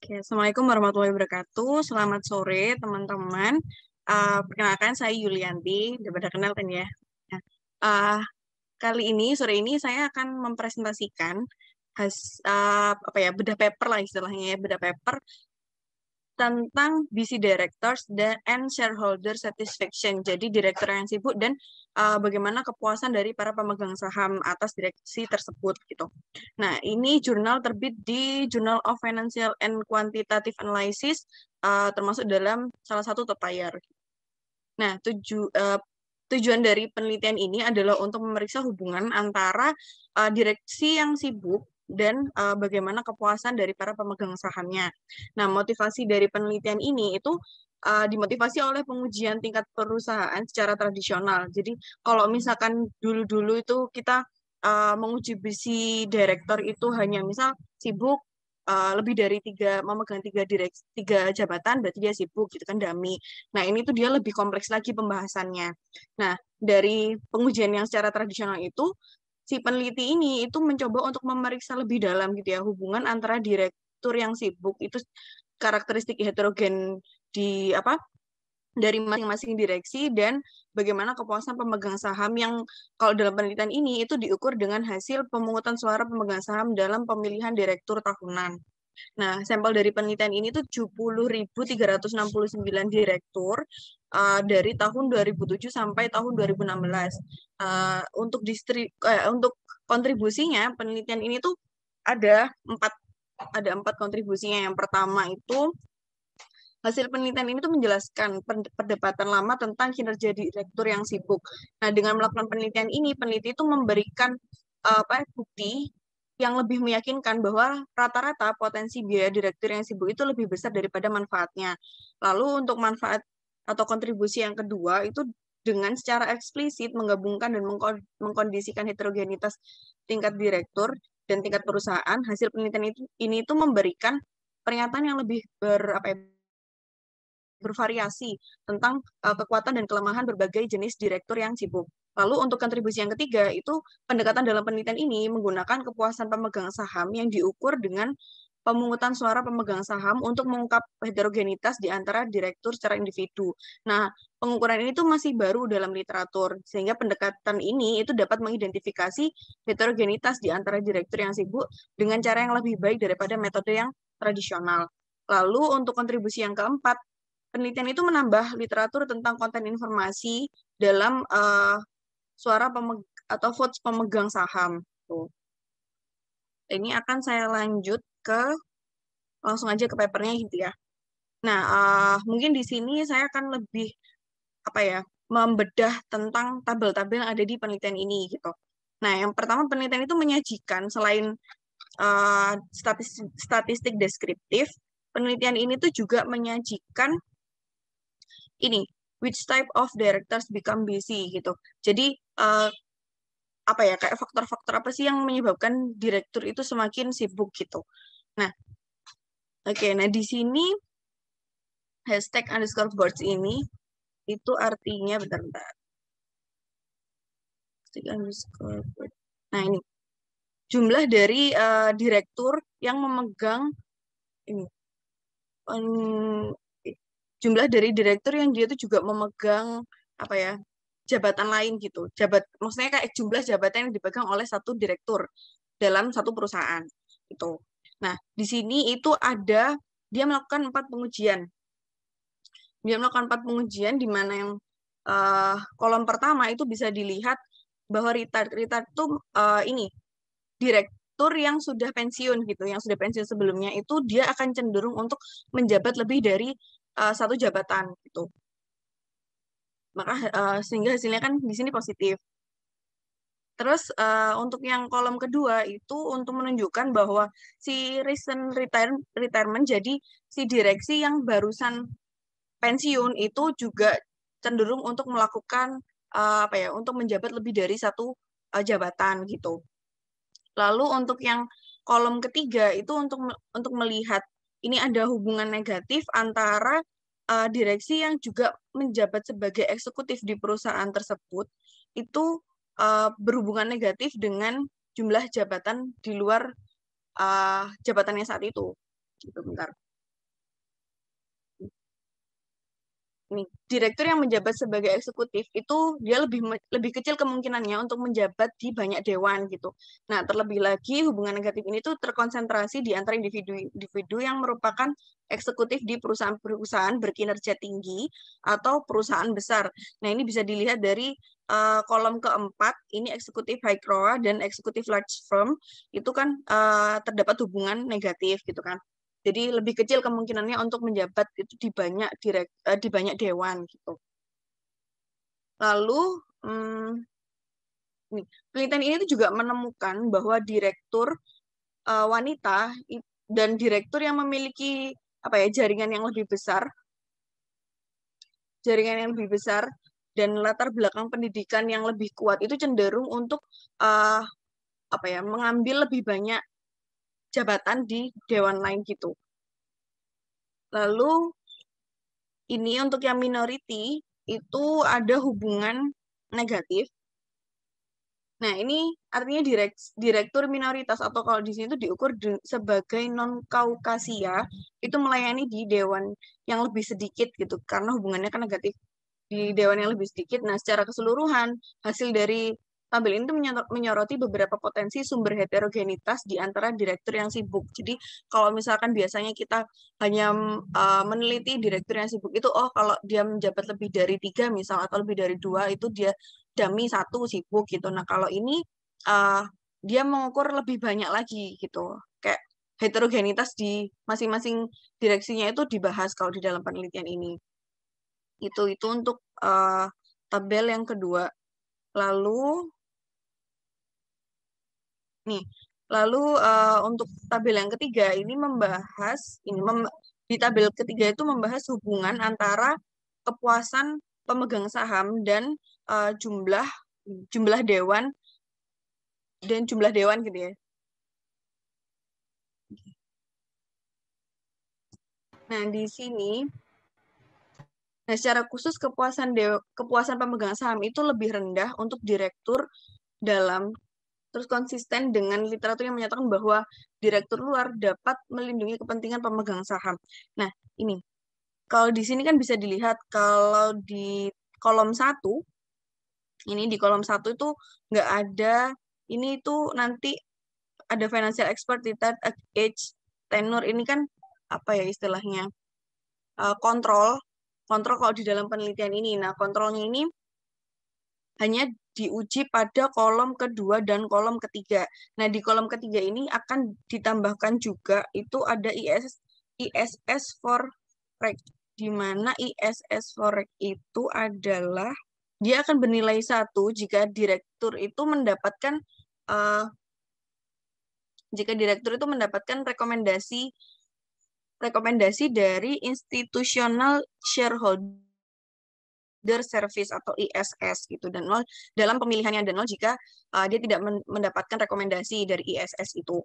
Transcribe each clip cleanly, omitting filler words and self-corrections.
Oke, Assalamualaikum warahmatullahi wabarakatuh. Selamat sore, teman-teman. Perkenalkan, saya Yulianti. Udah pada kenal kan ya? Nah, uh, kali ini, sore ini, saya akan mempresentasikan bedah paper lah istilahnya ya, bedah paper tentang BC Directors and Shareholder Satisfaction. Jadi direktur yang sibuk dan bagaimana kepuasan dari para pemegang saham atas direksi tersebut gitu. Nah, ini jurnal terbit di Journal of Financial and Quantitative Analysis, termasuk dalam salah satu top tier. Nah, tujuan dari penelitian ini adalah untuk memeriksa hubungan antara direksi yang sibuk dan bagaimana kepuasan dari para pemegang sahamnya. Nah, motivasi dari penelitian ini itu dimotivasi oleh pengujian tingkat perusahaan secara tradisional. Jadi, kalau misalkan dulu-dulu itu kita menguji bisi direktur itu hanya misal sibuk lebih dari memegang tiga jabatan, berarti dia sibuk gitu kan, dummy. Nah, ini tuh dia lebih kompleks lagi pembahasannya. Nah, dari pengujian yang secara tradisional itu, si peneliti ini itu mencoba untuk memeriksa lebih dalam gitu ya, hubungan antara direktur yang sibuk itu karakteristik heterogen di dari masing-masing direksi dan bagaimana kepuasan pemegang saham yang kalau dalam penelitian ini itu diukur dengan hasil pemungutan suara pemegang saham dalam pemilihan direktur tahunan. Nah, sampel dari penelitian ini tuh 70.369 direktur dari tahun 2007 sampai tahun 2016. Untuk kontribusinya penelitian ini tuh ada empat kontribusinya. Yang pertama itu hasil penelitian ini tuh menjelaskan perdebatan lama tentang kinerja direktur yang sibuk. Nah, dengan melakukan penelitian ini, peneliti itu memberikan bukti yang lebih meyakinkan bahwa rata-rata potensi biaya direktur yang sibuk itu lebih besar daripada manfaatnya. Lalu untuk manfaat atau kontribusi yang kedua itu dengan secara eksplisit menggabungkan dan mengkondisikan heterogenitas tingkat direktur dan tingkat perusahaan, hasil penelitian ini itu memberikan pernyataan yang lebih bervariasi tentang kekuatan dan kelemahan berbagai jenis direktur yang sibuk. Lalu untuk kontribusi yang ketiga itu pendekatan dalam penelitian ini menggunakan kepuasan pemegang saham yang diukur dengan pemungutan suara pemegang saham untuk mengungkap heterogenitas di antara direktur secara individu. Nah, pengukuran ini tuh masih baru dalam literatur, sehingga pendekatan ini itu dapat mengidentifikasi heterogenitas di antara direktur yang sibuk dengan cara yang lebih baik daripada metode yang tradisional. Lalu untuk kontribusi yang keempat, penelitian itu menambah literatur tentang konten informasi dalam suara atau votes pemegang saham. Tuh. Ini akan saya lanjut langsung aja ke papernya gitu ya. Nah, mungkin di sini saya akan lebih membedah tentang tabel-tabel yang ada di penelitian ini gitu. Nah, yang pertama penelitian itu menyajikan selain statistik deskriptif, penelitian ini tuh juga menyajikan ini which type of directors become busy gitu. Jadi kayak faktor-faktor apa sih yang menyebabkan direktur itu semakin sibuk gitu. Nah, nah di sini #_boards ini itu artinya bentar. Nah, ini jumlah dari direktur yang memegang ini jumlah dari direktur yang dia itu juga memegang jabatan lain gitu. Maksudnya kayak jumlah jabatan yang dipegang oleh satu direktur dalam satu perusahaan itu. Nah, di sini itu dia melakukan 4 pengujian. Dia melakukan 4 pengujian di mana yang kolom pertama itu bisa dilihat bahwa retired itu ini direktur yang sudah pensiun gitu, yang sudah pensiun sebelumnya itu dia akan cenderung untuk menjabat lebih dari satu jabatan gitu. Maka sehingga hasilnya kan di sini positif. Terus untuk yang kolom kedua itu untuk menunjukkan bahwa si recent retirement, jadi si direksi yang barusan pensiun itu juga cenderung untuk melakukan untuk menjabat lebih dari satu jabatan gitu. Lalu untuk yang kolom ketiga itu untuk melihat ini ada hubungan negatif antara direksi yang juga menjabat sebagai eksekutif di perusahaan tersebut itu berhubungan negatif dengan jumlah jabatan di luar jabatannya saat itu. Gitu, bentar. Nih, direktur yang menjabat sebagai eksekutif itu dia lebih kecil kemungkinannya untuk menjabat di banyak dewan gitu. Nah, terlebih lagi hubungan negatif ini tuh terkonsentrasi di antara individu yang merupakan eksekutif di perusahaan-perusahaan berkinerja tinggi atau perusahaan besar. Nah, ini bisa dilihat dari kolom keempat, ini eksekutif high ROA dan eksekutif large firm, itu kan terdapat hubungan negatif gitu kan. Jadi lebih kecil kemungkinannya untuk menjabat itu di banyak dewan gitu. Lalu penelitian ini juga menemukan bahwa direktur wanita dan direktur yang memiliki jaringan yang lebih besar, dan latar belakang pendidikan yang lebih kuat itu cenderung untuk mengambil lebih banyak jabatan di dewan lain gitu. Lalu ini untuk yang minority itu ada hubungan negatif. Nah, ini artinya direktur minoritas atau kalau di sini itu diukur sebagai non-Kaukasia itu melayani di dewan yang lebih sedikit gitu karena hubungannya kan negatif di dewan yang lebih sedikit. Nah, secara keseluruhan hasil dari tabel ini menyoroti beberapa potensi sumber heterogenitas di antara direktur yang sibuk. Jadi, kalau misalkan biasanya kita hanya meneliti direktur yang sibuk itu, kalau dia menjabat lebih dari 3 misal atau lebih dari 2 itu dia dami 1 sibuk gitu. Nah, kalau ini dia mengukur lebih banyak lagi gitu. Kayak heterogenitas di masing-masing direksinya itu dibahas kalau di dalam penelitian ini. Itu untuk tabel yang kedua. Lalu untuk tabel yang ketiga ini membahas di tabel ketiga itu membahas hubungan antara kepuasan pemegang saham dan jumlah dewan gitu ya. Nah, di sini secara khusus kepuasan pemegang saham itu lebih rendah untuk direktur dalam, terus konsisten dengan literatur yang menyatakan bahwa direktur luar dapat melindungi kepentingan pemegang saham. Nah, ini kalau di sini kan bisa dilihat kalau di kolom 1 itu nggak ada, ini itu nanti ada financial expert, retired age, tenure, ini kan apa ya istilahnya, kontrol kalau di dalam penelitian ini. Nah, kontrolnya ini hanya diuji pada kolom kedua dan kolom ketiga. Nah, di kolom ketiga ini akan ditambahkan juga itu ada ISS for REC, di mana ISS for REC itu adalah dia akan bernilai 1 jika direktur itu mendapatkan rekomendasi dari institutional shareholder service atau ISS gitu, dan 0 dalam pemilihannya, dan 0 jika dia tidak mendapatkan rekomendasi dari ISS itu.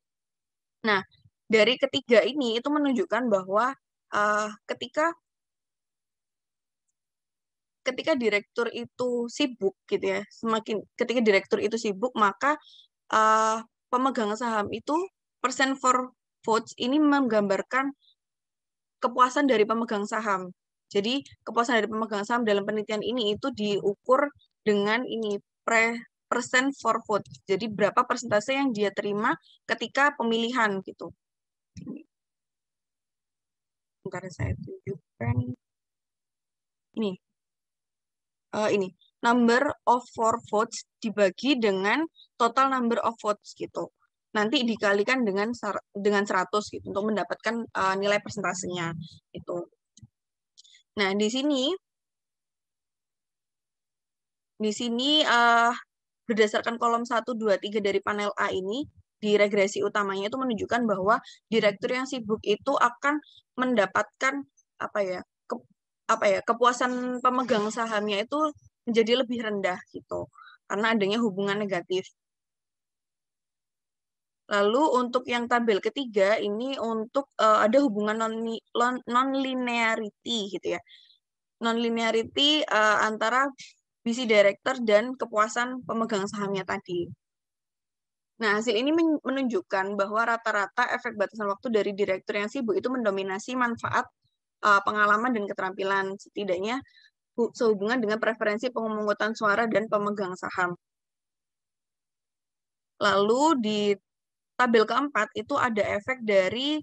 Nah, dari ketiga ini itu menunjukkan bahwa ketika direktur itu sibuk gitu ya, ketika direktur itu sibuk, maka pemegang saham itu percent for votes ini menggambarkan kepuasan dari pemegang saham. Jadi kepuasan dari pemegang saham dalam penelitian ini itu diukur dengan ini percent for vote. Jadi berapa persentase yang dia terima ketika pemilihan gitu. Bentar saya tunjukkan. Ini number of for votes dibagi dengan total number of votes gitu. Nanti dikalikan dengan 100 gitu untuk mendapatkan nilai persentasenya itu. Nah, di sini berdasarkan kolom 1, 2, 3 dari panel A ini, di regresi utamanya itu menunjukkan bahwa direktur yang sibuk itu akan mendapatkan kepuasan pemegang sahamnya itu menjadi lebih rendah gitu karena adanya hubungan negatif. Lalu untuk yang tabel ketiga ini untuk ada hubungan non-linearity gitu ya. Non-linearity antara visi director dan kepuasan pemegang sahamnya tadi. Nah, hasil ini menunjukkan bahwa rata-rata efek batasan waktu dari direktur yang sibuk itu mendominasi manfaat pengalaman dan keterampilan, setidaknya sehubungan dengan preferensi pemungutan suara dan pemegang saham. Lalu di tabel keempat itu ada efek dari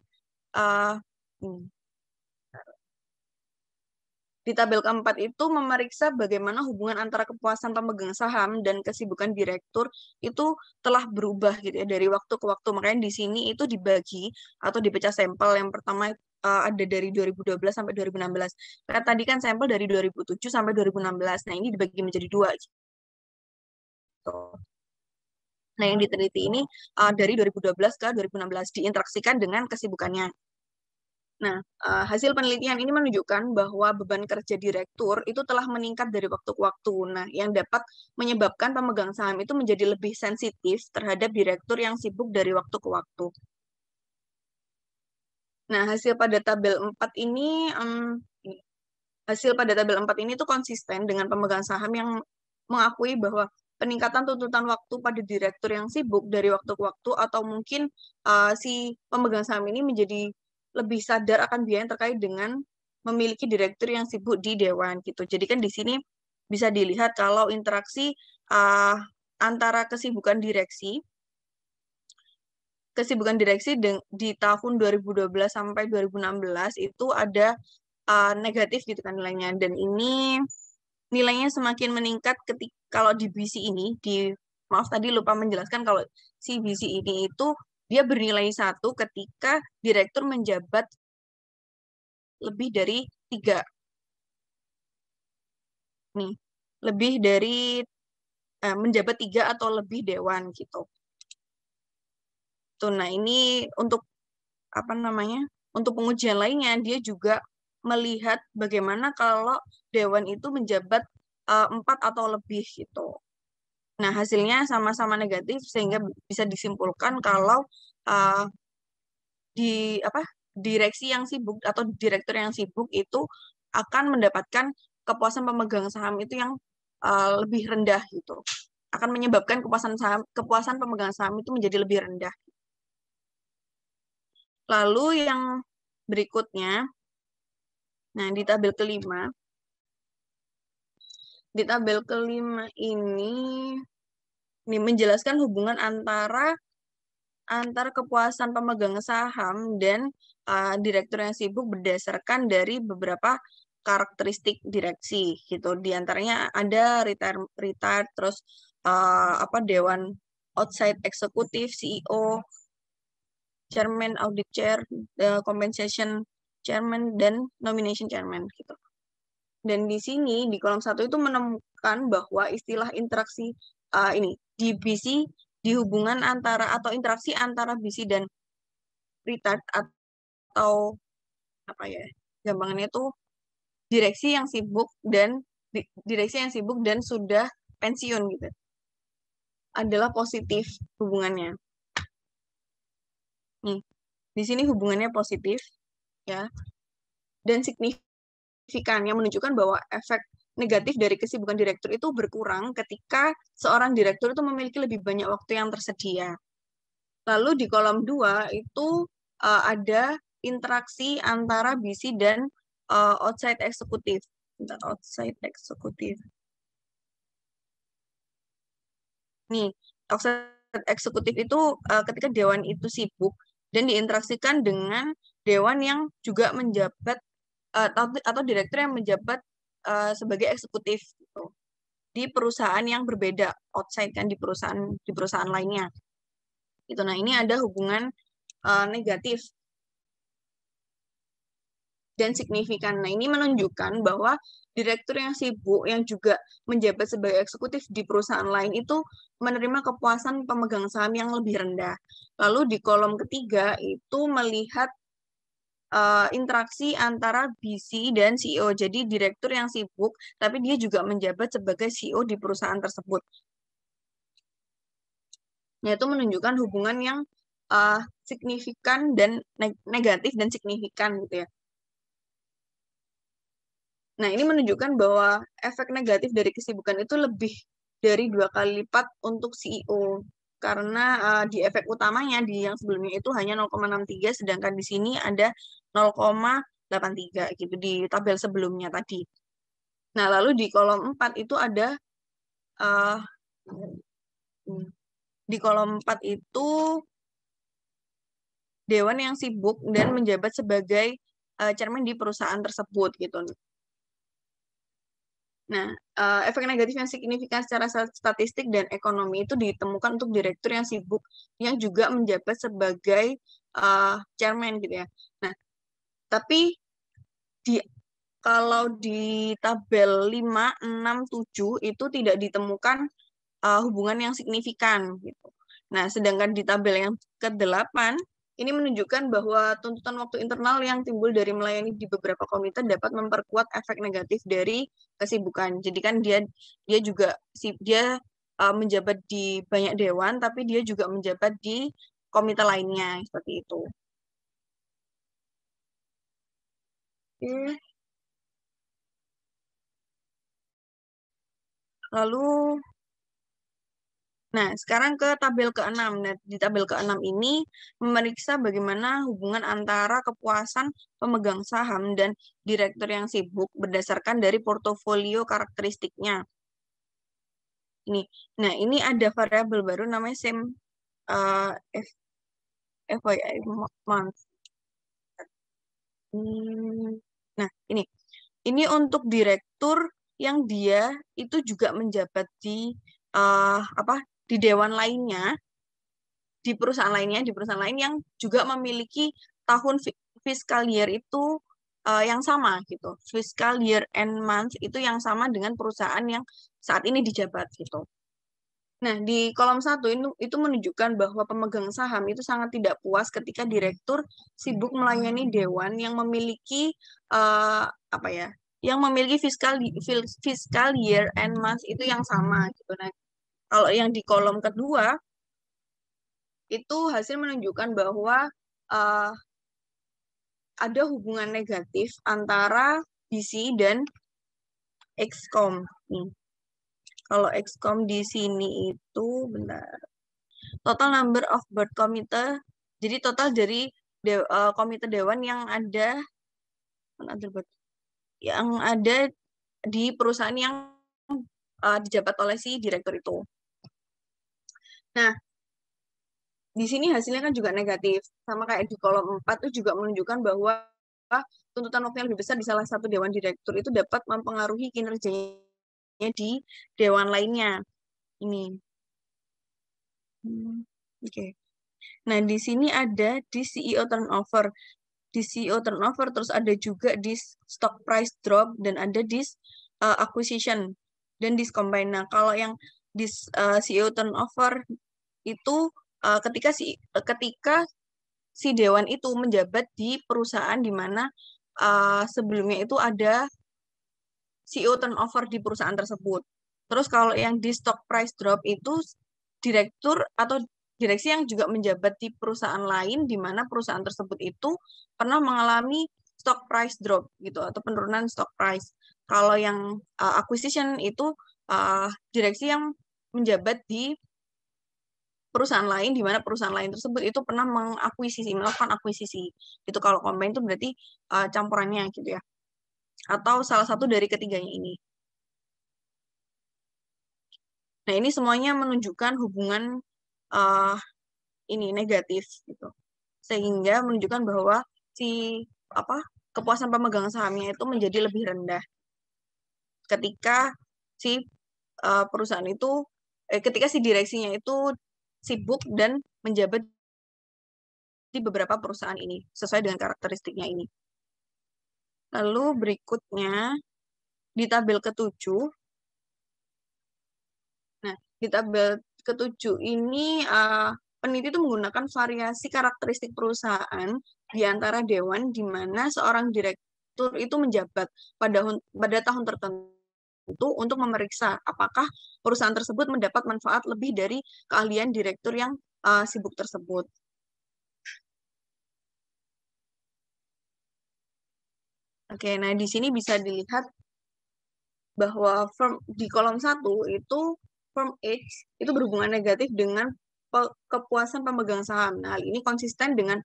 di tabel keempat itu memeriksa bagaimana hubungan antara kepuasan pemegang saham dan kesibukan direktur itu telah berubah gitu ya dari waktu ke waktu. Makanya di sini itu dibagi atau dipecah sampel. Yang pertama ada dari 2012 sampai 2016. Karena tadi kan sampel dari 2007 sampai 2016. Nah, ini dibagi menjadi dua. Gitu. Nah, yang diteliti ini dari 2012 ke 2016 diinteraksikan dengan kesibukannya. Nah, hasil penelitian ini menunjukkan bahwa beban kerja direktur itu telah meningkat dari waktu ke waktu. Nah, yang dapat menyebabkan pemegang saham itu menjadi lebih sensitif terhadap direktur yang sibuk dari waktu ke waktu. Nah, hasil pada tabel 4 ini itu konsisten dengan pemegang saham yang mengakui bahwa peningkatan tuntutan waktu pada direktur yang sibuk dari waktu ke waktu atau mungkin si pemegang saham ini menjadi lebih sadar akan biaya yang terkait dengan memiliki direktur yang sibuk di dewan gitu. Jadi kan di sini bisa dilihat kalau interaksi antara kesibukan direksi di tahun 2012 sampai 2016 itu ada negatif gitu kan nilainya, dan ini nilainya semakin meningkat ketika kalau di BC ini maaf tadi lupa menjelaskan kalau si BC ini itu dia bernilai 1 ketika direktur menjabat lebih dari 3. Nih, lebih dari menjabat 3 atau lebih dewan gitu. Tuh, nah ini untuk apa namanya? Untuk pengujian lainnya dia juga melihat bagaimana kalau dewan itu menjabat 4 atau lebih gitu. Nah, hasilnya sama-sama negatif sehingga bisa disimpulkan kalau direksi yang sibuk atau direktur yang sibuk itu akan mendapatkan kepuasan pemegang saham itu yang lebih rendah gitu. Akan menyebabkan kepuasan pemegang saham itu menjadi lebih rendah. Lalu yang berikutnya, nah di tabel kelima ini menjelaskan hubungan antara kepuasan pemegang saham dan direktur yang sibuk berdasarkan dari beberapa karakteristik direksi gitu. Di antaranya ada retired terus dewan outside eksekutif, CEO, chairman, audit chair, compensation chairman, dan nomination chairman gitu. Dan di sini di kolom 1 itu menemukan bahwa istilah interaksi di BC di hubungan antara atau interaksi antara BC dan retired atau apa ya gampangannya itu direksi yang sibuk dan sudah pensiun gitu adalah positif hubungannya. Nih, di sini hubungannya positif ya dan signifikan yang menunjukkan bahwa efek negatif dari kesibukan direktur itu berkurang ketika seorang direktur itu memiliki lebih banyak waktu yang tersedia. Lalu di kolom 2 itu ada interaksi antara BC dan outside eksekutif. Outside eksekutif. Nih, outside eksekutif itu ketika dewan itu sibuk dan diinteraksikan dengan dewan yang juga menjabat atau direktur yang menjabat sebagai eksekutif gitu, di perusahaan yang berbeda, outside kan di perusahaan lainnya. Gitu. Nah, ini ada hubungan negatif dan signifikan. Nah, ini menunjukkan bahwa direktur yang sibuk yang juga menjabat sebagai eksekutif di perusahaan lain itu menerima kepuasan pemegang saham yang lebih rendah. Lalu di kolom ketiga itu melihat interaksi antara BC dan CEO. Jadi direktur yang sibuk, tapi dia juga menjabat sebagai CEO di perusahaan tersebut. Nah, itu menunjukkan hubungan yang signifikan dan negatif dan signifikan gitu ya. Nah, ini menunjukkan bahwa efek negatif dari kesibukan itu lebih dari 2 kali lipat untuk CEO. Karena di efek utamanya di yang sebelumnya itu hanya 0,63, sedangkan di sini ada 83 gitu di tabel sebelumnya tadi. Nah, lalu di kolom 4 itu ada di kolom 4 itu dewan yang sibuk dan menjabat sebagai chairman di perusahaan tersebut gitu. Nah, efek negatif yang signifikan secara statistik dan ekonomi itu ditemukan untuk direktur yang sibuk yang juga menjabat sebagai chairman gitu ya. Nah, tapi kalau di tabel 5, 6, 7 itu tidak ditemukan hubungan yang signifikan gitu. Nah, sedangkan di tabel yang ke-8 ini menunjukkan bahwa tuntutan waktu internal yang timbul dari melayani di beberapa komite dapat memperkuat efek negatif dari kesibukan. Jadi kan dia juga dia menjabat di banyak dewan, tapi dia juga menjabat di komite lainnya seperti itu. Oke. Lalu, nah sekarang ke tabel ke-6. Nah, di tabel ke-6 ini memeriksa bagaimana hubungan antara kepuasan pemegang saham dan direktur yang sibuk berdasarkan dari portofolio karakteristiknya. Ini. Nah, ini ada variabel baru namanya same FYI month. Nah, ini untuk direktur yang dia itu juga menjabat di di dewan lainnya, di perusahaan lainnya, di perusahaan lain yang juga memiliki tahun fiscal year itu yang sama gitu. Fiscal year and month itu yang sama dengan perusahaan yang saat ini dijabat gitu. Nah, di kolom 1 itu menunjukkan bahwa pemegang saham itu sangat tidak puas ketika direktur sibuk melayani dewan yang memiliki yang memiliki fiscal year and month itu yang sama gitu. Nah, kalau yang di kolom kedua itu hasil menunjukkan bahwa ada hubungan negatif antara BC dan Excom. Kalau Excom di sini itu benar. Total number of board committee, jadi total dari komite dewan yang ada di perusahaan yang dijabat oleh si direktur itu. Nah, di sini hasilnya kan juga negatif. Sama kayak di kolom 4 itu juga menunjukkan bahwa tuntutan waktu yang lebih besar di salah satu dewan direktur itu dapat mempengaruhi kinerjanya di dewan lainnya. Ini. Oke. Nah, di sini ada di CEO turnover. Di CEO turnover, terus ada juga di stock price drop, dan ada di acquisition, dan di combine. Nah, kalau yang di CEO turnover itu ketika si dewan itu menjabat di perusahaan di mana sebelumnya itu ada CEO turnover di perusahaan tersebut. Terus kalau yang di stock price drop itu direktur atau direksi yang juga menjabat di perusahaan lain di mana perusahaan tersebut itu pernah mengalami stock price drop gitu atau penurunan stock price. Kalau yang acquisition itu direksi yang menjabat di perusahaan lain di mana perusahaan lain tersebut itu pernah melakukan akuisisi. Itu kalau combine itu berarti campurannya gitu ya. Atau salah satu dari ketiganya ini. Nah, ini semuanya menunjukkan hubungan ini negatif gitu. Sehingga menunjukkan bahwa si kepuasan pemegang sahamnya itu menjadi lebih rendah ketika si perusahaan itu ketika si direksinya itu sibuk dan menjabat di beberapa perusahaan ini sesuai dengan karakteristiknya ini. Lalu berikutnya di tabel ke-7. Nah, di tabel ke-7 ini peneliti itu menggunakan variasi karakteristik perusahaan di antara dewan di mana seorang direktur itu menjabat pada tahun tertentu untuk memeriksa apakah perusahaan tersebut mendapat manfaat lebih dari keahlian direktur yang sibuk tersebut. Oke, nah di sini bisa dilihat bahwa di kolom 1 itu firm H itu berhubungan negatif dengan kepuasan pemegang saham. Nah, hal ini konsisten dengan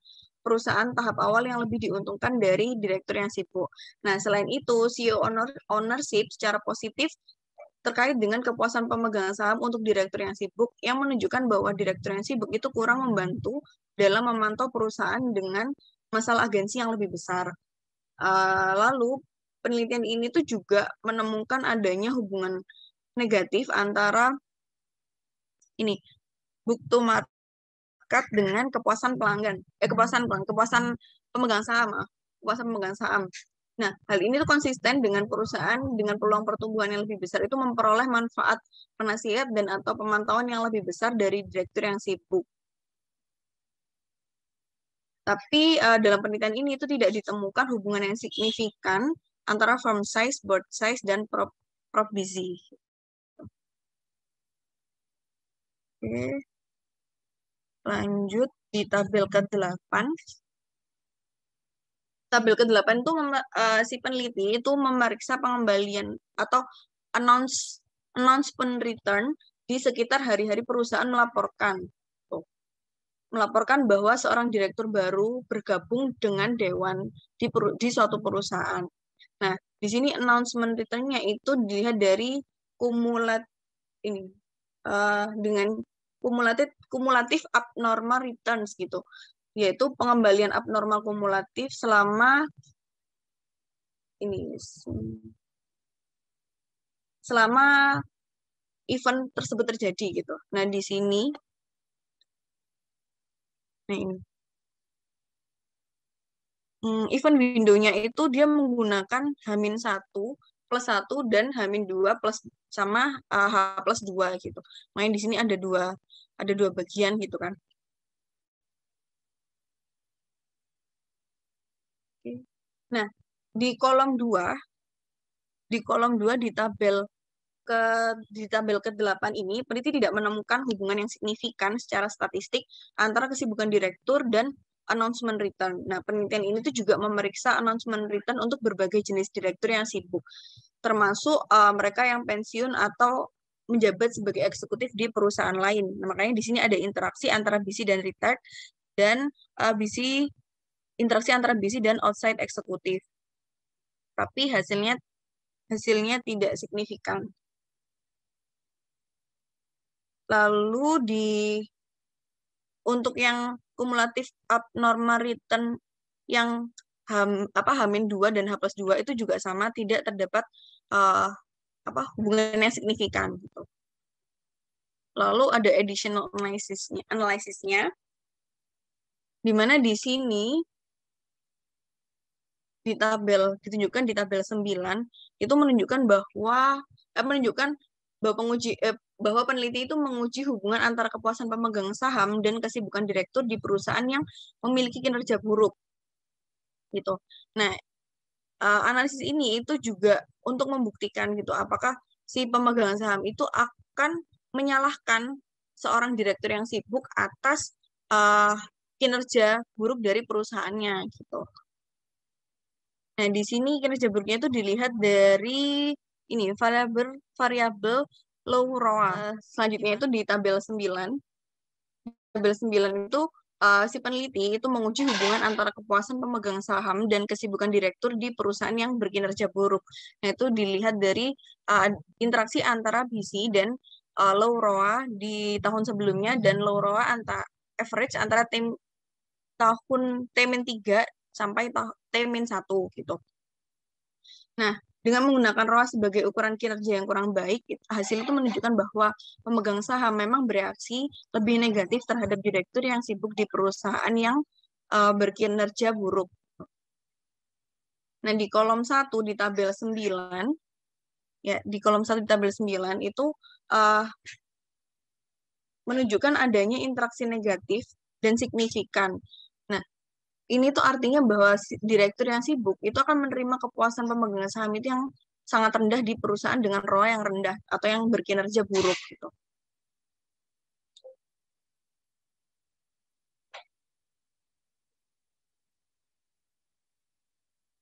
perusahaan tahap awal yang lebih diuntungkan dari direktur yang sibuk. Nah, selain itu, CEO ownership secara positif terkait dengan kepuasan pemegang saham untuk direktur yang sibuk yang menunjukkan bahwa direktur yang sibuk itu kurang membantu dalam memantau perusahaan dengan masalah agensi yang lebih besar. Lalu penelitian ini tuh juga menemukan adanya hubungan negatif antara ini book to market dengan kepuasan pelanggan, kepuasan pemegang saham, kepuasan pemegang saham. Nah, hal ini tuh konsisten dengan perusahaan dengan peluang pertumbuhan yang lebih besar itu memperoleh manfaat penasihat dan atau pemantauan yang lebih besar dari direktur yang sibuk. Tapi dalam penelitian ini itu tidak ditemukan hubungan yang signifikan antara firm size, board size, dan prop busy. Oke, lanjut di tabel ke-8. Tabel ke-8 itu si peneliti itu memeriksa pengembalian atau announcement return di sekitar hari-hari perusahaan melaporkan. Melaporkan bahwa seorang direktur baru bergabung dengan dewan di suatu perusahaan. Nah, di sini announcement return-nya itu dilihat dari dengan kumulatif abnormal returns gitu, yaitu pengembalian abnormal kumulatif selama event tersebut terjadi gitu. Nah, di sini ini event window-nya itu dia menggunakan H-1+1 dan H-2 plus sama H+2 gitu. Makanya di sini ada dua bagian gitu kan. Nah, di kolom 2 di tabel ke-8 ini peneliti tidak menemukan hubungan yang signifikan secara statistik antara kesibukan direktur dan announcement return. Nah, penelitian ini tuh juga memeriksa announcement return untuk berbagai jenis direktur yang sibuk, termasuk mereka yang pensiun atau menjabat sebagai eksekutif di perusahaan lain. Nah, makanya di sini ada interaksi antara busy dan retired dan interaksi antara busy dan outside eksekutif. Tapi hasilnya tidak signifikan. Lalu untuk yang kumulatif abnormal return yang H-2 dan H+2 itu juga sama, tidak terdapat hubungan yang signifikan gitu. Lalu ada additional analisisnya di mana di sini ditunjukkan di tabel 9 itu menunjukkan bahwa bahwa peneliti itu menguji hubungan antara kepuasan pemegang saham dan kesibukan direktur di perusahaan yang memiliki kinerja buruk gitu. Nah, analisis ini itu juga untuk membuktikan gitu apakah si pemegang saham itu akan menyalahkan seorang direktur yang sibuk atas kinerja buruk dari perusahaannya gitu. Nah, di sini kinerja buruknya itu dilihat dari variabel low ROA. Selanjutnya itu di tabel 9. Tabel 9 itu si peneliti itu menguji hubungan antara kepuasan pemegang saham dan kesibukan direktur di perusahaan yang berkinerja buruk. Nah, itu dilihat dari interaksi antara BC dan low ROA di tahun sebelumnya dan low ROA average antara tahun T-3 sampai T-1 gitu. Nah, dengan menggunakan ROA sebagai ukuran kinerja yang kurang baik, hasil itu menunjukkan bahwa pemegang saham memang bereaksi lebih negatif terhadap direktur yang sibuk di perusahaan yang berkinerja buruk. Nah, di kolom 1 di tabel 9, ya, di kolom 1 di tabel 9 itu menunjukkan adanya interaksi negatif dan signifikan. Nah, ini tuh artinya bahwa direktur yang sibuk itu akan menerima kepuasan pemegang saham itu yang sangat rendah di perusahaan dengan ROA yang rendah atau yang berkinerja buruk gitu.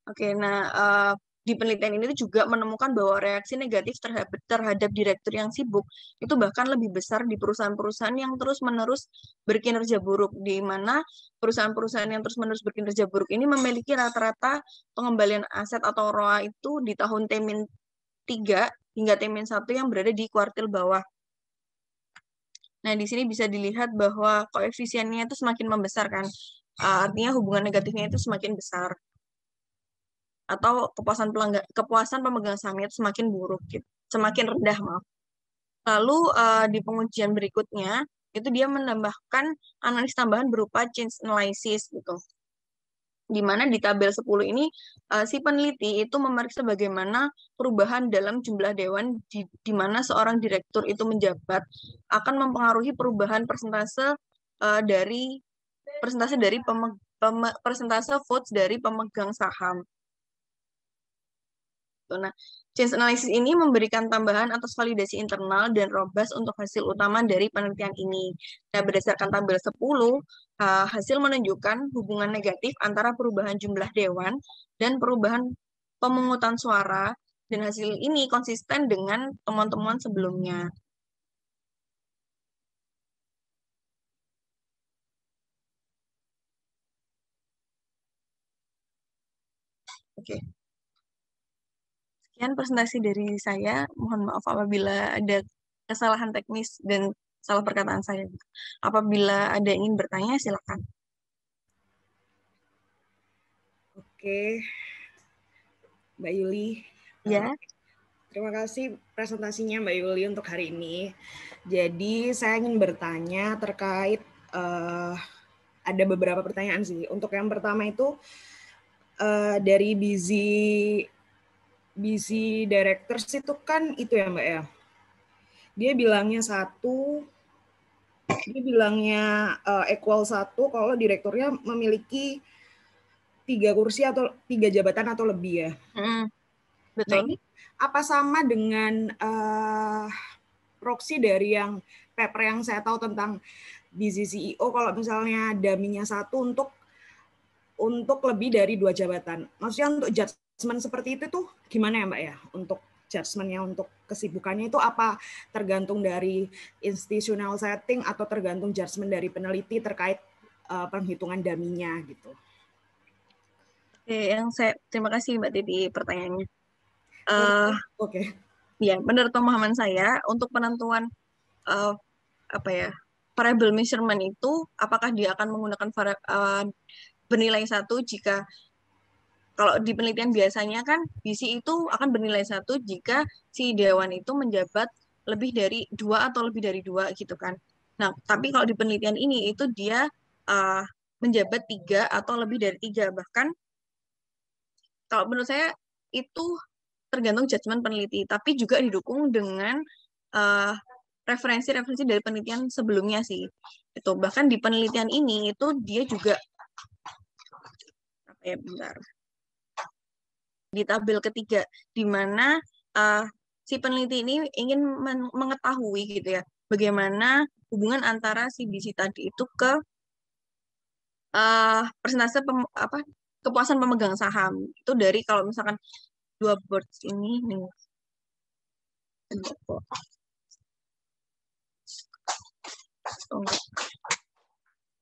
Oke, nah di penelitian ini juga menemukan bahwa reaksi negatif terhadap direktur yang sibuk itu bahkan lebih besar di perusahaan-perusahaan yang terus-menerus berkinerja buruk, di mana perusahaan-perusahaan yang terus-menerus berkinerja buruk ini memiliki rata-rata pengembalian aset atau ROA itu di tahun T-3 hingga T-1 yang berada di kuartil bawah. Nah, di sini bisa dilihat bahwa koefisiennya itu semakin membesar kan. Artinya hubungan negatifnya itu semakin besar. Atau kepuasan pemegang sahamnya itu semakin buruk gitu. Semakin rendah, maaf. Lalu di pengujian berikutnya itu dia menambahkan analis tambahan berupa change analysis gitu. Di mana di tabel 10 ini si peneliti itu memeriksa bagaimana perubahan dalam jumlah dewan di mana seorang direktur itu menjabat akan mempengaruhi perubahan persentase dari persentase votes dari pemegang saham. Nah, change analysis ini memberikan tambahan atas validasi internal dan robust untuk hasil utama dari penelitian ini. Nah, berdasarkan tabel 10, hasil menunjukkan hubungan negatif antara perubahan jumlah dewan dan perubahan pemungutan suara, dan hasil ini konsisten dengan temuan-temuan sebelumnya. Oke. Sekian presentasi dari saya. Mohon maaf apabila ada kesalahan teknis dan salah perkataan saya. Apabila ada yang ingin bertanya, silakan. Oke, Mbak Yuli. Ya. Terima kasih presentasinya Mbak Yuli untuk hari ini. Jadi saya ingin bertanya terkait ada beberapa pertanyaan sih. Untuk yang pertama itu dari busy directors itu kan itu ya Mbak ya. Dia bilangnya equal 1 kalau direkturnya memiliki 3 kursi atau 3 jabatan atau lebih ya. Betul. Nah ini apa sama dengan proxy dari yang paper yang saya tahu tentang busy CEO kalau misalnya daminya 1 untuk lebih dari 2 jabatan. Maksudnya untuk judgement seperti itu tuh gimana ya Mbak ya? Untuk judgement-nya untuk kesibukannya itu apa tergantung dari institutional setting atau tergantung judgement dari peneliti terkait penghitungan daminya gitu. Oke, terima kasih Mbak Titi pertanyaannya. Oke. Ya, menurut pemahaman saya untuk penentuan variable measurement itu apakah dia akan menggunakan bernilai 1 jika kalau di penelitian biasanya kan BC itu akan bernilai 1 jika si dewan itu menjabat lebih dari 2 atau lebih dari 2 gitu kan. Nah, tapi kalau di penelitian ini itu dia menjabat 3 atau lebih dari 3. Bahkan kalau menurut saya itu tergantung judgement peneliti, tapi juga didukung dengan referensi-referensi dari penelitian sebelumnya sih. Itu bahkan di penelitian ini itu dia juga di tabel ketiga di mana si peneliti ini ingin mengetahui gitu ya bagaimana hubungan antara si BC tadi itu ke persentase kepuasan pemegang saham itu dari kalau misalkan 2 boards ini nih.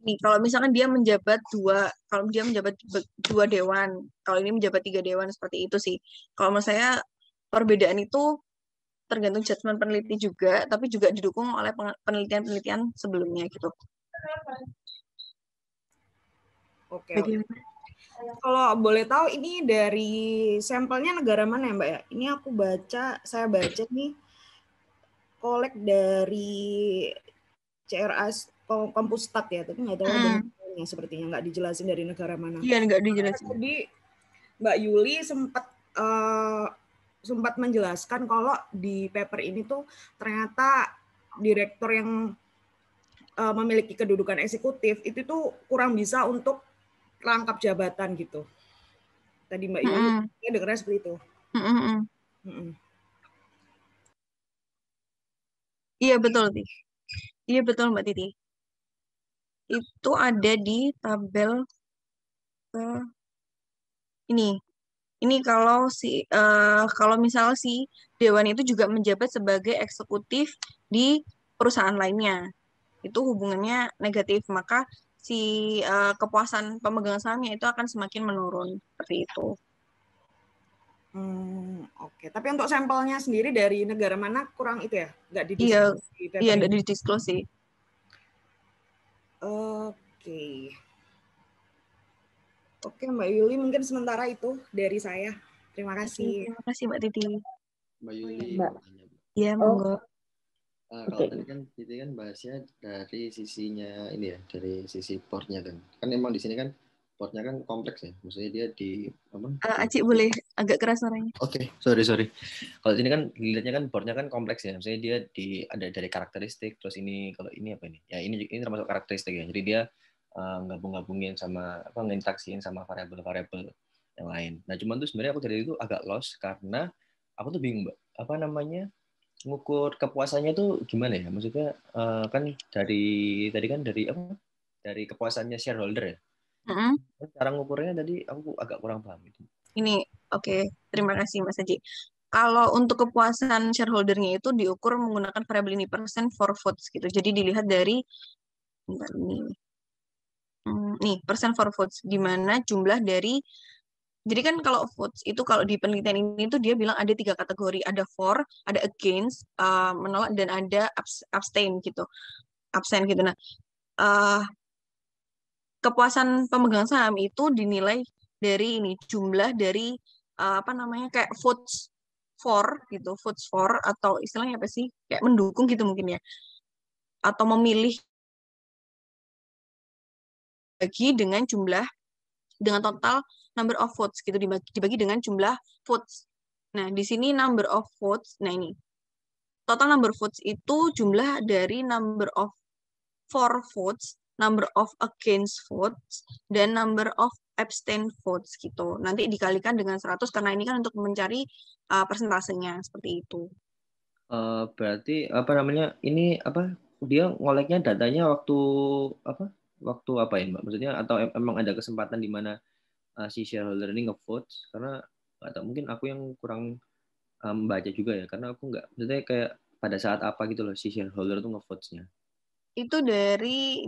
Nih, kalau misalkan dia menjabat 2 dewan, kalau ini menjabat 3 dewan seperti itu sih. Kalau menurut saya perbedaan itu tergantung judgement peneliti juga, tapi juga didukung oleh penelitian-penelitian sebelumnya gitu. Oke. Kalau boleh tahu ini dari sampelnya negara mana ya Mbak ya? Ini saya baca nih kolek dari CRS Kompustat ya, tapi nggak tahu ada negaranya sepertinya, nggak dijelasin dari negara mana. Iya, nggak dijelasin. Jadi Mbak Yuli sempat menjelaskan kalau di paper ini tuh ternyata direktur yang memiliki kedudukan eksekutif itu tuh kurang bisa untuk rangkap jabatan gitu. Tadi Mbak Yuli dengarnya seperti itu. Iya betul, Iya betul Mbak Titi. Itu ada di tabel ini Ini kalau misal si dewan itu juga menjabat sebagai eksekutif di perusahaan lainnya, itu hubungannya negatif, maka si kepuasan pemegang sahamnya itu akan semakin menurun seperti itu. Oke. Tapi untuk sampelnya sendiri dari negara mana kurang itu ya? Nggak Iya, didiskusi di paper iya ini. tidak didisklose sih. Oke. Oke, Mbak Yuli, mungkin sementara itu dari saya. Terima Oke, kasih. terima kasih Mbak Titi. Mbak Yuli Mbak. mau tanya, Mbak. Iya, monggo. Kalau tadi kan Titi kan bahasnya dari sisinya ini ya, dari sisi portnya kan. Kan emang di sini kan portnya kan kompleks ya. Maksudnya dia di apa? Acik boleh agak keras suaranya. Oke, sorry. Kalau ini kan dilihatnya kan boardnya kan kompleks ya. Maksudnya dia ada dari karakteristik, terus ini kalau ini apa ini? Ya ini termasuk karakteristik ya. Jadi dia gabung-gabungin sama apa nginteraksiin sama variabel-variabel yang lain. Nah, cuman tuh sebenarnya aku dari itu agak lost karena aku tuh bingung, Mbak. Apa namanya? Ngukur kepuasannya tuh gimana ya? Maksudnya kan dari tadi kan dari apa? Dari kepuasannya shareholder ya. Cara ngukurnya tadi aku agak kurang paham itu. Ini oke, terima kasih Mas Haji. Kalau untuk kepuasan shareholdernya itu diukur menggunakan variabel ini percent for votes gitu. Jadi dilihat dari bentar, nih percent for votes di mana jumlah dari. Jadi kan kalau votes itu kalau di penelitian ini tuh dia bilang ada 3 kategori, ada for, ada against, menolak, dan ada abstain gitu, absen gitu. Nah, kepuasan pemegang saham itu dinilai dari ini jumlah dari apa namanya kayak votes for gitu, votes for atau istilahnya apa sih kayak mendukung gitu mungkin ya, atau memilih bagi dengan jumlah dengan total number of votes gitu dibagi dengan jumlah votes. Nah di sini number of votes, nah ini total number votes itu jumlah dari number of for votes, number of against votes, dan number of abstain votes gitu. Nanti dikalikan dengan 100 karena ini kan untuk mencari persentasenya seperti itu. Berarti apa namanya? Ini apa? Dia ngoleknya datanya waktu apa? Waktu apa ya, Mbak? Maksudnya atau emang ada kesempatan di mana si shareholder ini nge-vote karena atau mungkin aku yang kurang membaca juga ya karena aku nggak maksudnya kayak pada saat apa gitu loh si shareholder tuh nge-vote-nya Itu dari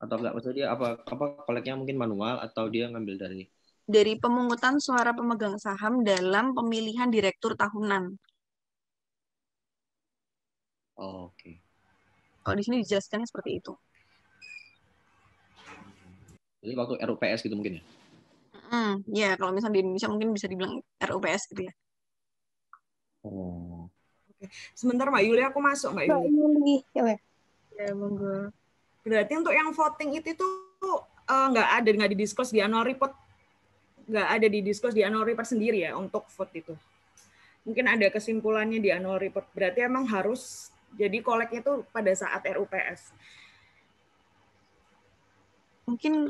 atau enggak maksudnya dia apa koleknya mungkin manual atau dia ngambil dari pemungutan suara pemegang saham dalam pemilihan direktur tahunan. Oke. Kalau di sini dijelaskannya seperti itu. Jadi waktu RUPS gitu mungkin ya. Ya, kalau misalnya di Indonesia mungkin bisa dibilang RUPS gitu ya. Oke. Sebentar Mbak Yuli, aku masuk Mbak Yuli. Ya, monggo. Berarti untuk yang voting itu tuh nggak didiskus di annual report, nggak ada didiskus di annual report sendiri ya untuk vote itu. Mungkin ada kesimpulannya di annual report. Berarti emang harus jadi koleknya tuh pada saat RUPS. Mungkin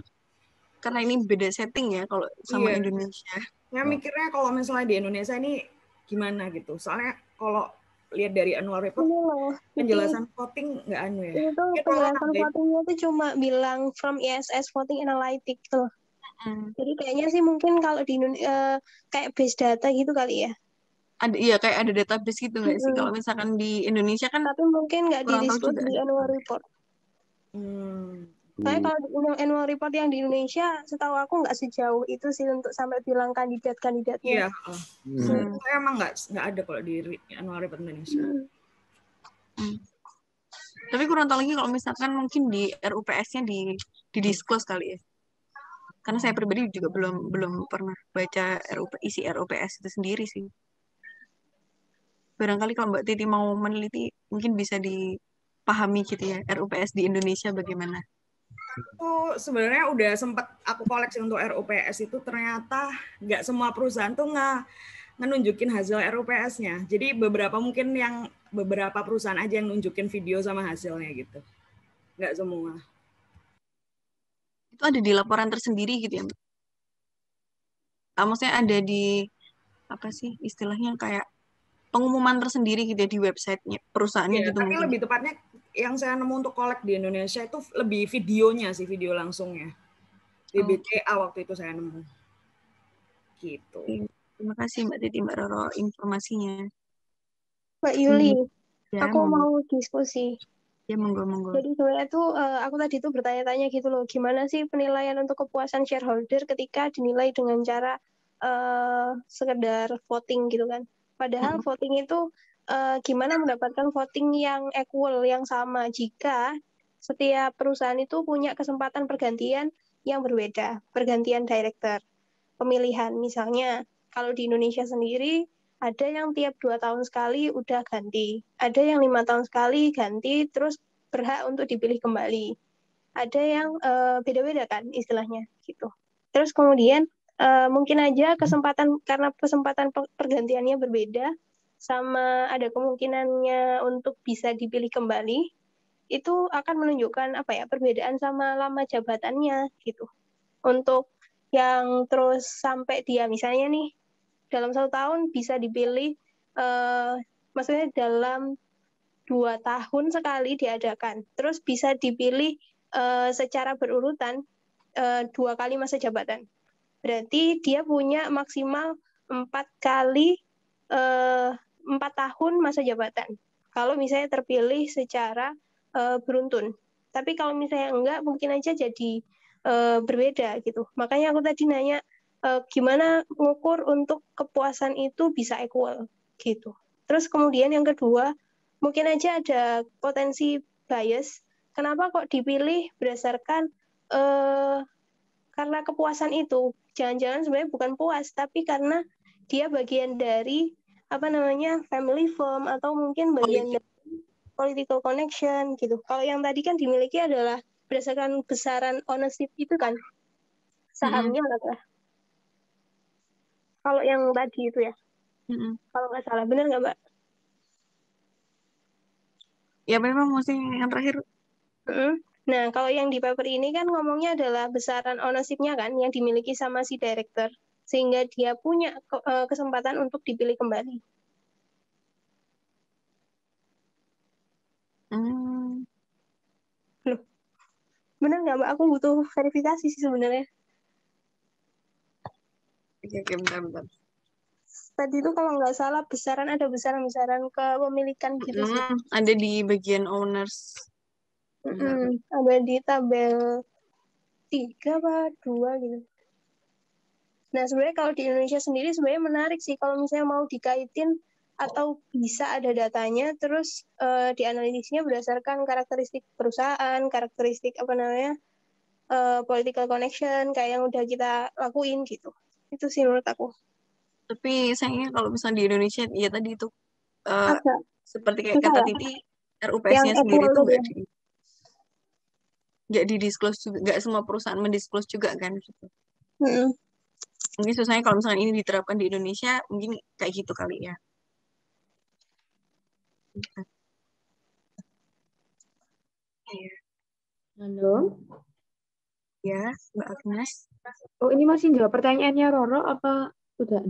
karena ini beda setting ya kalau sama Indonesia. Saya mikirnya kalau misalnya di Indonesia ini gimana gitu. Soalnya kalau lihat dari annual report, penjelasan voting nggak anu ya. Itu penjelasan votingnya itu cuma bilang from ISS Voting Analytics tuh. Jadi kayaknya sih mungkin kalau di Indonesia kayak base data gitu kali ya. Iya kayak ada database gitu nggak sih? Kalau misalkan di Indonesia kan tapi mungkin nggak didiskus di annual report. Saya kalau di annual report yang di Indonesia, setahu aku nggak sejauh itu sih untuk sampai bilang kandidat-kandidatnya. Iya. Emang nggak ada kalau di annual report Indonesia. Tapi kurang tahu lagi kalau misalkan mungkin di RUPS-nya didisclose kali ya. Karena saya pribadi juga belum pernah baca isi RUPS itu sendiri sih. Barangkali kalau Mbak Titi mau meneliti, mungkin bisa dipahami gitu ya, RUPS di Indonesia bagaimana. Itu sebenarnya udah sempat aku koleksi untuk RUPS itu, ternyata nggak semua perusahaan tuh nunjukin hasil RUPS-nya. Jadi beberapa perusahaan aja yang nunjukin video sama hasilnya gitu. Nggak semua. Itu ada di laporan tersendiri gitu ya, Mbak? Maksudnya ada di, apa sih istilahnya, kayak pengumuman tersendiri gitu ya di website-nya perusahaannya gitu tapi mungkin. Lebih tepatnya yang saya nemu untuk kolek di Indonesia itu lebih videonya sih, video langsungnya. Di BCA waktu itu saya nemu. gitu. Terima kasih Mbak Titi, Mbak Roro informasinya. Mbak Yuli, Ya, aku monggo. mau diskusi. Ya, monggo. Jadi sebenarnya tuh aku tadi tuh bertanya-tanya gitu loh, gimana sih penilaian untuk kepuasan shareholder ketika dinilai dengan cara sekedar voting gitu kan. Padahal voting itu gimana mendapatkan voting yang equal, yang sama jika setiap perusahaan itu punya kesempatan pergantian yang berbeda, pergantian director, pemilihan. Misalnya kalau di Indonesia sendiri ada yang tiap 2 tahun sekali udah ganti, ada yang 5 tahun sekali ganti, terus berhak untuk dipilih kembali. Ada yang beda-beda kan istilahnya gitu. Terus kemudian mungkin aja karena kesempatan pergantiannya berbeda, sama ada kemungkinannya untuk bisa dipilih kembali, itu akan menunjukkan perbedaan sama lama jabatannya gitu. Untuk yang terus sampai dia misalnya nih dalam 1 tahun bisa dipilih, maksudnya dalam 2 tahun sekali diadakan, terus bisa dipilih secara berurutan 2 kali masa jabatan. Berarti dia punya maksimal 4 kali 4 tahun masa jabatan. Kalau misalnya terpilih secara beruntun. Tapi kalau misalnya enggak, mungkin aja jadi berbeda gitu. Makanya aku tadi nanya gimana mengukur untuk kepuasan itu bisa equal gitu. Terus kemudian yang kedua, mungkin aja ada potensi bias. Kenapa kok dipilih berdasarkan karena kepuasan itu? Jangan-jangan sebenarnya bukan puas, tapi karena dia bagian dari family firm atau mungkin bagian dari political connection gitu. Kalau yang tadi kan dimiliki adalah berdasarkan besaran ownership itu kan sahamnya lah. Kalau yang tadi itu ya, kalau nggak salah, benar nggak Mbak? Ya memang mesti yang terakhir. Nah, kalau yang di paper ini kan ngomongnya adalah besaran ownership-nya kan, yang dimiliki sama si director, sehingga dia punya kesempatan untuk dipilih kembali. Loh, benar nggak Mbak? Aku butuh verifikasi sih sebenarnya. Oke, bentar. Tadi itu kalau nggak salah ada besaran-besaran kepemilikan gitu sih. Ada di bagian owners. Ada di tabel 3 apa 2 gitu. Nah, sebenarnya kalau di Indonesia sendiri sebenarnya menarik sih kalau misalnya mau dikaitin atau bisa ada datanya, terus dianalisisnya berdasarkan karakteristik perusahaan, karakteristik political connection, kayak yang udah kita lakuin gitu. Itu sih menurut aku. Tapi sayangnya kalau misalnya di Indonesia, ya tadi itu seperti kayak susah kata ya? Titi, RUPS-nya sendiri itu nggak di-disclose juga, nggak semua perusahaan mendisclose juga kan gitu. Mungkin susahnya kalau misalnya ini diterapkan di Indonesia, mungkin kayak gitu kali ya. Halo. Ya, Mbak Agnes. Oh, ini masih jawab pertanyaannya Roro apa udah?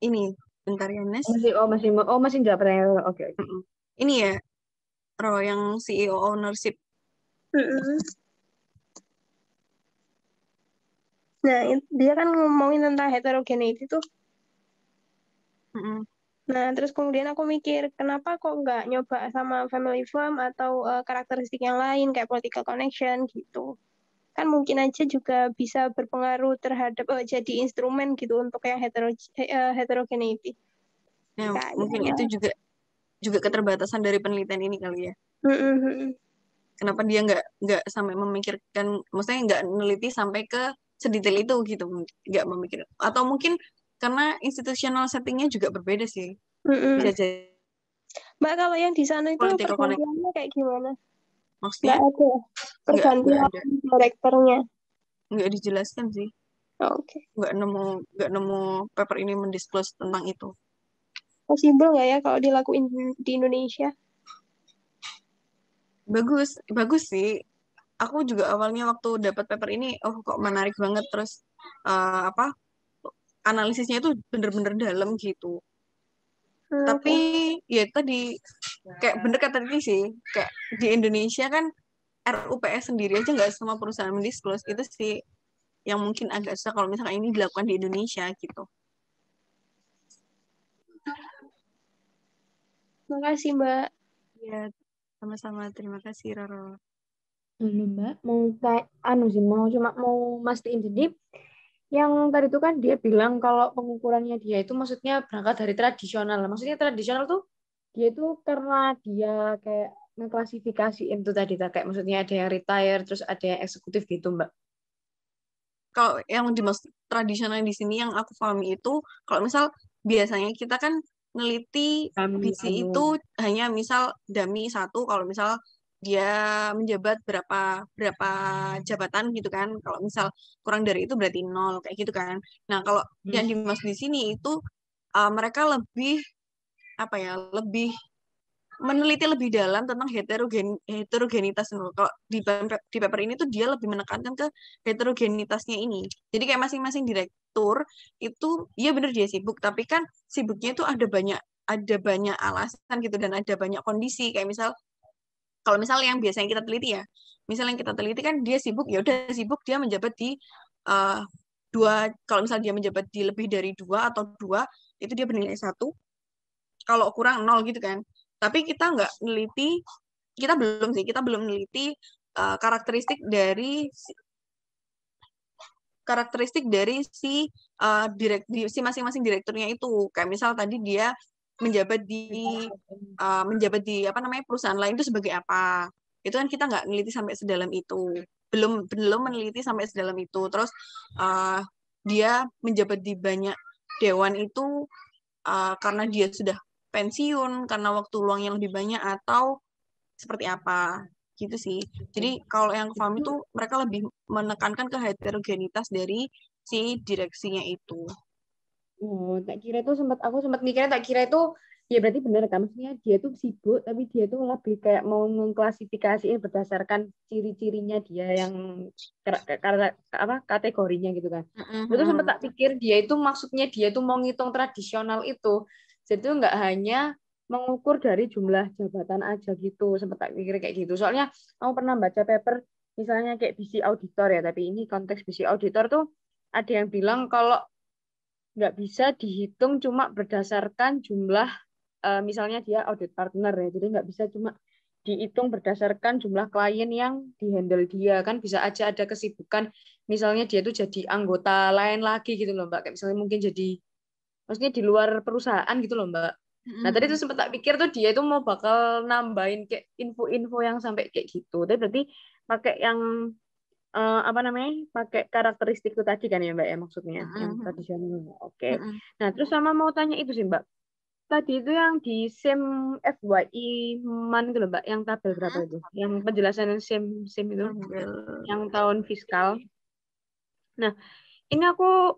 Ini, bentar ya, Nes. Masih jawab pertanyaan Roro. Oke. Ini ya, Ro, yang CEO ownership. Nah, dia kan ngomongin tentang heterogeneity tuh. Nah, terus kemudian aku mikir, kenapa kok nggak nyoba sama family firm atau karakteristik yang lain, kayak political connection gitu. Kan mungkin aja juga bisa berpengaruh terhadap jadi instrumen gitu untuk yang heterogeneity. Nah, mungkin itu juga keterbatasan dari penelitian ini kali ya. Kenapa dia nggak sampai memikirkan, maksudnya nggak meneliti sampai ke sedetail itu gitu, nggak memikirkan. Atau mungkin karena institutional settingnya juga berbeda sih. Bisa jadi. Mbak, kalau yang di sana itu pergantiannya kayak gimana? Maksudnya? Nggak ada pergantian direkturnya. Nggak dijelaskan sih. Oke. Nggak nemu paper ini mendisclose tentang itu. Possible nggak ya kalau dilakuin di Indonesia? Bagus sih. Aku juga awalnya waktu dapat paper ini, kok menarik banget, terus analisisnya itu bener-bener dalam gitu. Tapi ya tadi kayak bener kata tadi sih, kayak di Indonesia kan RUPS sendiri aja nggak semua perusahaan mendisclose, itu sih yang mungkin agak susah kalau misalkan ini dilakukan di Indonesia gitu. Terima kasih, Mbak. Ya, sama-sama. Terima kasih, Roro. Halo Mbak, mau mastiin jadi yang tadi itu kan dia bilang kalau pengukurannya dia itu maksudnya berangkat dari tradisional. Maksudnya tradisional tuh dia itu karena dia kayak ngeklasifikasiin itu tadi kayak maksudnya ada yang retire terus ada yang eksekutif gitu Mbak. Kalau yang dimaksud tradisional di sini yang aku pahami itu, kalau misal biasanya kita kan neliti visi itu hanya misal dami 1, kalau misal dia menjabat berapa jabatan gitu kan. Kalau misal kurang dari itu berarti 0 kayak gitu kan. Nah, kalau yang dimaksud di sini itu mereka lebih apa ya, lebih meneliti lebih dalam tentang heterogenitas. Kalau di paper ini tuh dia lebih menekankan ke heterogenitasnya ini. Jadi kayak masing-masing direktur itu, iya bener dia sibuk, tapi kan sibuknya itu ada banyak alasan gitu dan ada banyak kondisi. Kayak misal kalau misal yang biasanya kita teliti ya, misal yang kita teliti kan dia sibuk, ya udah sibuk dia menjabat di kalau misal dia menjabat di lebih dari 2 atau 2 itu dia bernilai 1, kalau kurang 0 gitu kan. Tapi kita belum meneliti karakteristik dari si masing-masing direkturnya itu. Kayak misal tadi dia menjabat di apa namanya perusahaan lain itu sebagai apa. Itu kan kita nggak meneliti sampai sedalam itu. Belum meneliti sampai sedalam itu. Terus dia menjabat di banyak dewan itu karena dia sudah pensiun, karena waktu luang yang lebih banyak, atau seperti apa gitu sih. Jadi kalau yang kami itu mereka lebih menekankan ke heterogenitas dari si direksinya itu. Oh, aku sempat mikirnya tak kira itu ya berarti benar kan, maksudnya dia tuh sibuk tapi dia tuh lebih kayak mau mengklasifikasiin berdasarkan ciri-cirinya dia yang karena apa kategorinya gitu kan. Itu sempat tak pikir maksudnya dia itu mau ngitung tradisional itu. Jadi itu nggak hanya mengukur dari jumlah jabatan aja gitu, sempat tak pikir kayak gitu. Soalnya aku pernah baca paper misalnya kayak BC auditor ya, tapi ini konteks BC auditor tuh ada yang bilang kalau nggak bisa dihitung cuma berdasarkan jumlah misalnya dia audit partner ya, jadi nggak bisa cuma dihitung berdasarkan jumlah klien yang dihandle dia, kan bisa aja ada kesibukan misalnya dia tuh jadi anggota lain lagi gitu loh Mbak, kayak misalnya mungkin jadi maksudnya di luar perusahaan gitu loh Mbak. Nah tadi tuh sempat tak pikir tuh dia itu mau bakal nambahin kayak info-info yang sampai kayak gitu, tapi berarti pakai yang apa namanya pakai karakteristik itu tadi kan ya Mbak ya maksudnya yang tradisional. Oke. Nah terus sama mau tanya itu sih Mbak. Tadi itu yang di SEM FYI MAN itu loh Mbak, yang tabel berapa itu? Yang penjelasan SEM itu yang tahun fiskal. Nah ini aku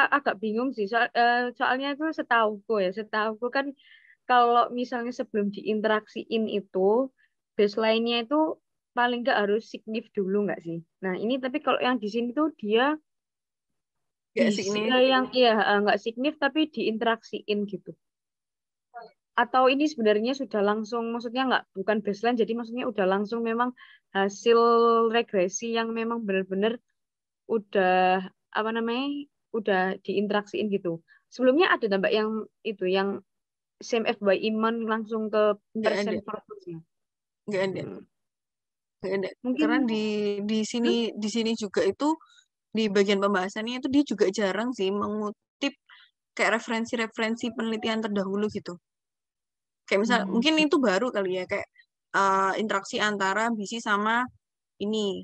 agak bingung sih soalnya itu setahuku kan kalau misalnya sebelum diinteraksiin itu baseline-nya itu paling nggak harus signif dulu nggak sih? Nah ini tapi kalau yang di sini tuh dia nggak signif tapi diinteraksiin gitu. Atau ini sebenarnya sudah langsung, maksudnya bukan baseline, jadi maksudnya udah langsung memang hasil regresi yang memang benar-benar udah apa namanya udah diinteraksiin gitu. Sebelumnya ada tambah yang itu yang same FY Iman langsung ke persen purpose-nya. Nggak ada. Nggak ada. Mungkin Karena di sini juga itu di bagian pembahasannya itu dia juga jarang sih mengutip kayak referensi-referensi penelitian terdahulu gitu. Kayak misal mungkin itu baru kali ya kayak interaksi antara BC sama ini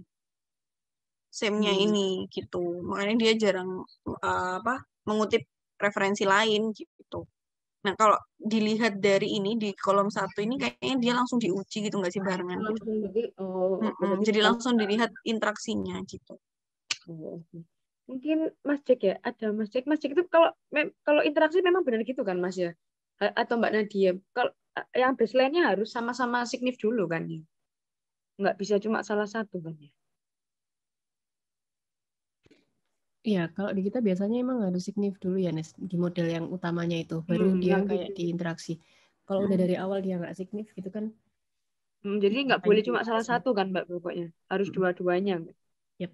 SEM-nya ini gitu. Makanya dia jarang mengutip referensi lain gitu. Nah, kalau dilihat dari ini di kolom 1 ini kayaknya dia langsung diuji gitu nggak sih barengan gitu. Jadi langsung dilihat interaksinya gitu. Mungkin Mas Jack ya, ada Mas Jack itu kalau interaksi memang benar gitu kan Mas ya? Atau Mbak Nadia, kalau yang baseline-nya harus sama-sama signif dulu kan ya? Nggak bisa cuma salah satu kan ya? Iya, kalau di kita biasanya emang harus signif dulu ya, Nes, di model yang utamanya itu, baru dia kayak diinteraksi. Kalau udah dari awal dia nggak signif gitu kan. Jadi nggak boleh cuma salah satu kan Mbak pokoknya, harus dua-duanya. Yep.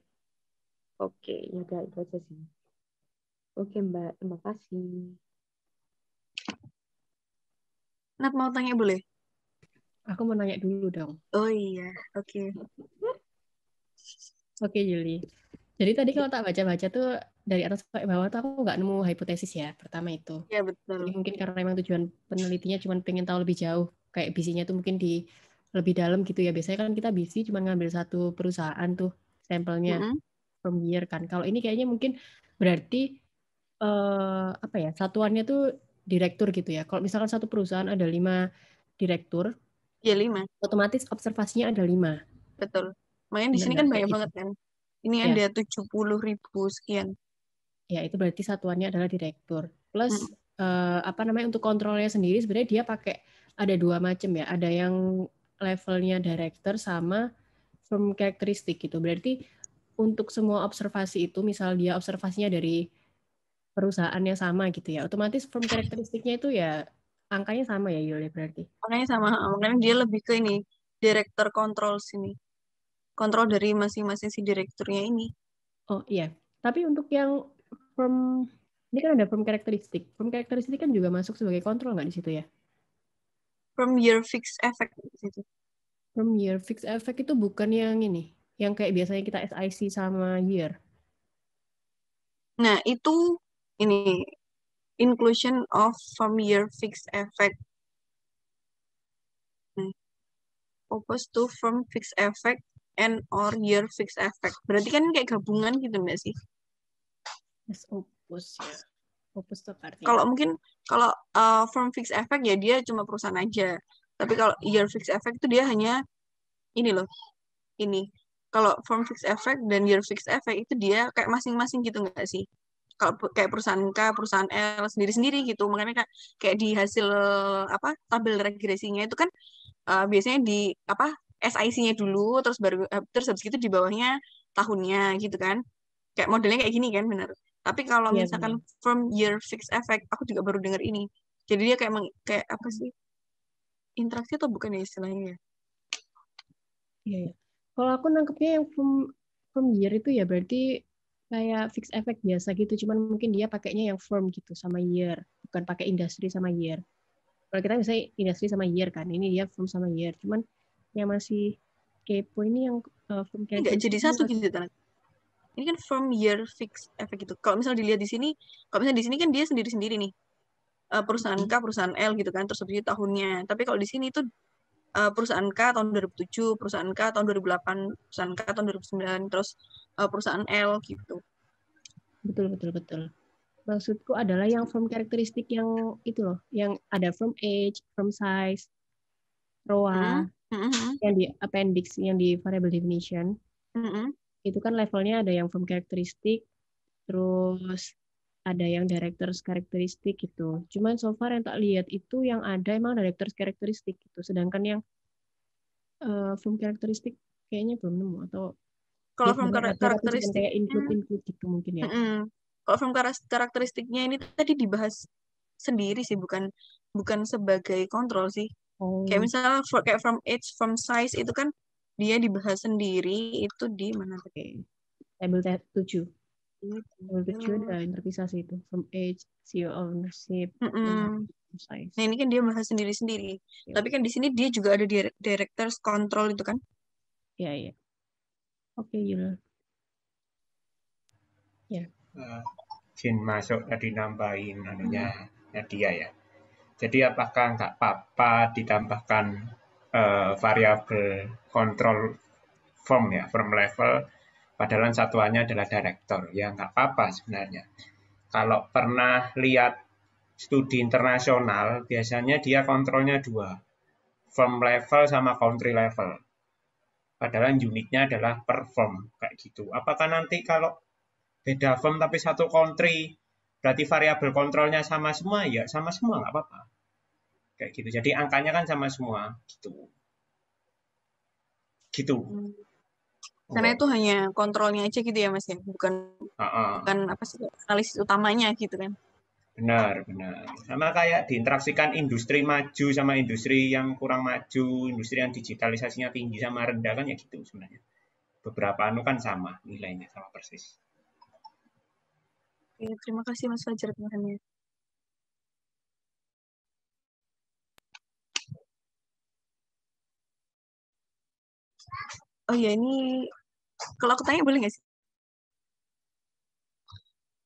Oke, ya udah itu aja sih. Oke Mbak, terima kasih. Nat mau tanya boleh? Aku mau nanya dulu dong. Oh iya, oke. Oke, Juli. Jadi tadi kalau tak baca-baca tuh dari atas sampai bawah tuh aku nggak nemu hipotesis ya. Pertama itu. Ya Jadi betul. mungkin karena memang tujuan penelitinya cuma pengen tahu lebih jauh. Kayak bisinya tuh mungkin di lebih dalam gitu ya. Biasanya kan kita bisi cuma ngambil satu perusahaan tuh sampelnya Mm-mm. from year kan. Kalau ini kayaknya mungkin berarti apa ya, satuannya tuh direktur gitu ya. Kalau misalkan satu perusahaan ada 5 direktur, Ya 5, otomatis observasinya ada 5. betul. Makanya di Bener sini nggak kan kayak banyak gitu? banget kan. Ini Ya, ada 70.000 sekian. ya itu berarti satuannya adalah direktur. Plus Mm-mm. apa namanya, untuk kontrolnya sendiri sebenarnya dia pakai ada 2 macam ya. Ada yang levelnya director sama firm karakteristik gitu. Berarti untuk semua observasi itu, misal dia observasinya dari perusahaannya sama gitu ya, otomatis firm karakteristiknya itu ya angkanya sama ya Yul ya berarti. Makanya sama, makanya dia lebih ke ini, director control sini. Kontrol dari masing-masing si direkturnya ini. Oh iya, tapi untuk yang firm, ini kan ada firm karakteristik. Firm karakteristik kan juga masuk sebagai kontrol nggak di situ ya? From year fixed effect gitu. Firm year fixed effect itu bukan yang ini, yang kayak biasanya kita SIC sama year. Nah, itu ini inclusion of from year fixed effect. Opposed to from fixed effect and or year fixed effect. Berarti kan kayak gabungan gitu nggak sih? Yes, opus ya. Opus itu artinya. Kalau mungkin kalau from fixed effect ya dia cuma perusahaan aja. Tapi kalau year fixed effect itu dia hanya ini loh. Ini. Kalau from fixed effect dan year fixed effect itu dia kayak masing-masing gitu nggak sih? Kalau kayak perusahaan K, perusahaan L sendiri-sendiri gitu. Makanya kayak di hasil apa tabel regresinya itu kan biasanya di apa SIC-nya dulu terus baru terus habis itu di bawahnya tahunnya gitu kan. Kayak modelnya kayak gini kan benar. Tapi kalau Iya misalkan benar. from year fixed effect aku juga baru dengar ini. Jadi dia kayak kayak apa sih? Interaksi atau bukan ya istilahnya ya? Iya ya. Kalau aku nangkepnya yang from year itu ya berarti kayak fixed effect biasa gitu, cuman mungkin dia pakainya yang firm gitu sama year, bukan pakai industri sama year. Kalau kita bisa industri sama year kan, ini dia firm sama year. Cuman yang masih kepo ini yang firm Ini nggak jadi characteristic satu gitu kan. Ini kan from year fixed effect gitu. Kalau misalnya dilihat di sini, kalau misalnya di sini kan dia sendiri-sendiri nih. Perusahaan K, perusahaan L gitu kan, terus habis itu tahunnya. Tapi kalau di sini itu perusahaan K tahun 2007, perusahaan K tahun 2008, perusahaan K tahun 2009, terus perusahaan L gitu. Betul, betul, betul. Maksudku adalah yang firm karakteristik yang itu loh, yang ada from age, from size, ROA, yang di appendix, yang di variable definition, itu kan levelnya ada yang firm karakteristik, terus ada yang directors karakteristik gitu. Cuman so far yang tak lihat itu yang ada emang directors karakteristik gitu. Sedangkan yang firm karakteristik kayaknya belum nemu atau Kalau dia from sebenarnya ada tapi cuma kayak karakteristiknya, include gitu mungkin ya. Kalau from karakteristiknya ini tadi dibahas sendiri sih, bukan sebagai kontrol sih. Oh, Kayak misalnya kayak from age, from size itu kan dia dibahas sendiri itu di mana tuh? oke. Table 7. Table 7 ada yang terpisah sih itu. From age, CEO ownership, size. Nah ini kan dia bahas sendiri-sendiri. Tapi kan di sini dia juga ada directors control itu kan? Iya, iya. Oke, Yul. Ya. Jin masuk tadi nambahin anunya Nadia ya. Jadi apakah nggak apa-apa ditambahkan variabel kontrol firm ya, firm level, padahal satuannya adalah director. Ya nggak apa-apa sebenarnya. Kalau pernah lihat studi internasional, biasanya dia kontrolnya 2, firm level sama country level. Padahal unitnya adalah per firm, kayak gitu. Apakah nanti kalau beda firm tapi satu country, berarti variabel kontrolnya sama semua? Ya sama semua, nggak apa-apa. Kayak gitu. Jadi angkanya kan sama semua, gitu. Gitu. Karena itu hanya kontrolnya aja gitu ya Mas ya, bukan apa sih analisis utamanya gitu kan. Benar. Sama kayak diinteraksikan industri maju sama industri yang kurang maju, industri yang digitalisasinya tinggi sama rendah kan ya gitu sebenarnya. Beberapa anu kan sama nilainya, sama persis. Oke, terima kasih Mas Fajar penjelasannya. Oh iya, ini kalau aku tanya boleh nggak sih?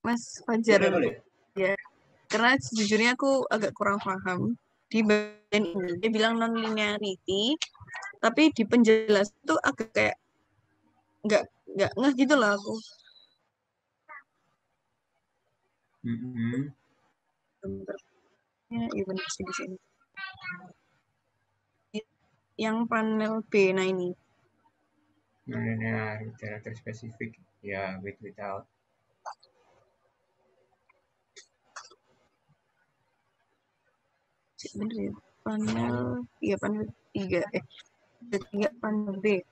Mas Fajar. Boleh. Ya, karena sejujurnya aku agak kurang paham di bagian ini. Dia bilang non-linearity, tapi di penjelasan itu agak kayak nggak ngeh gitu lah aku. Ya, iya benar sih di sini. Yang panel B, nah ini. Non-linear character spesifik, ya with without. Bener ya, panel, iya panel 3, 3 panel B.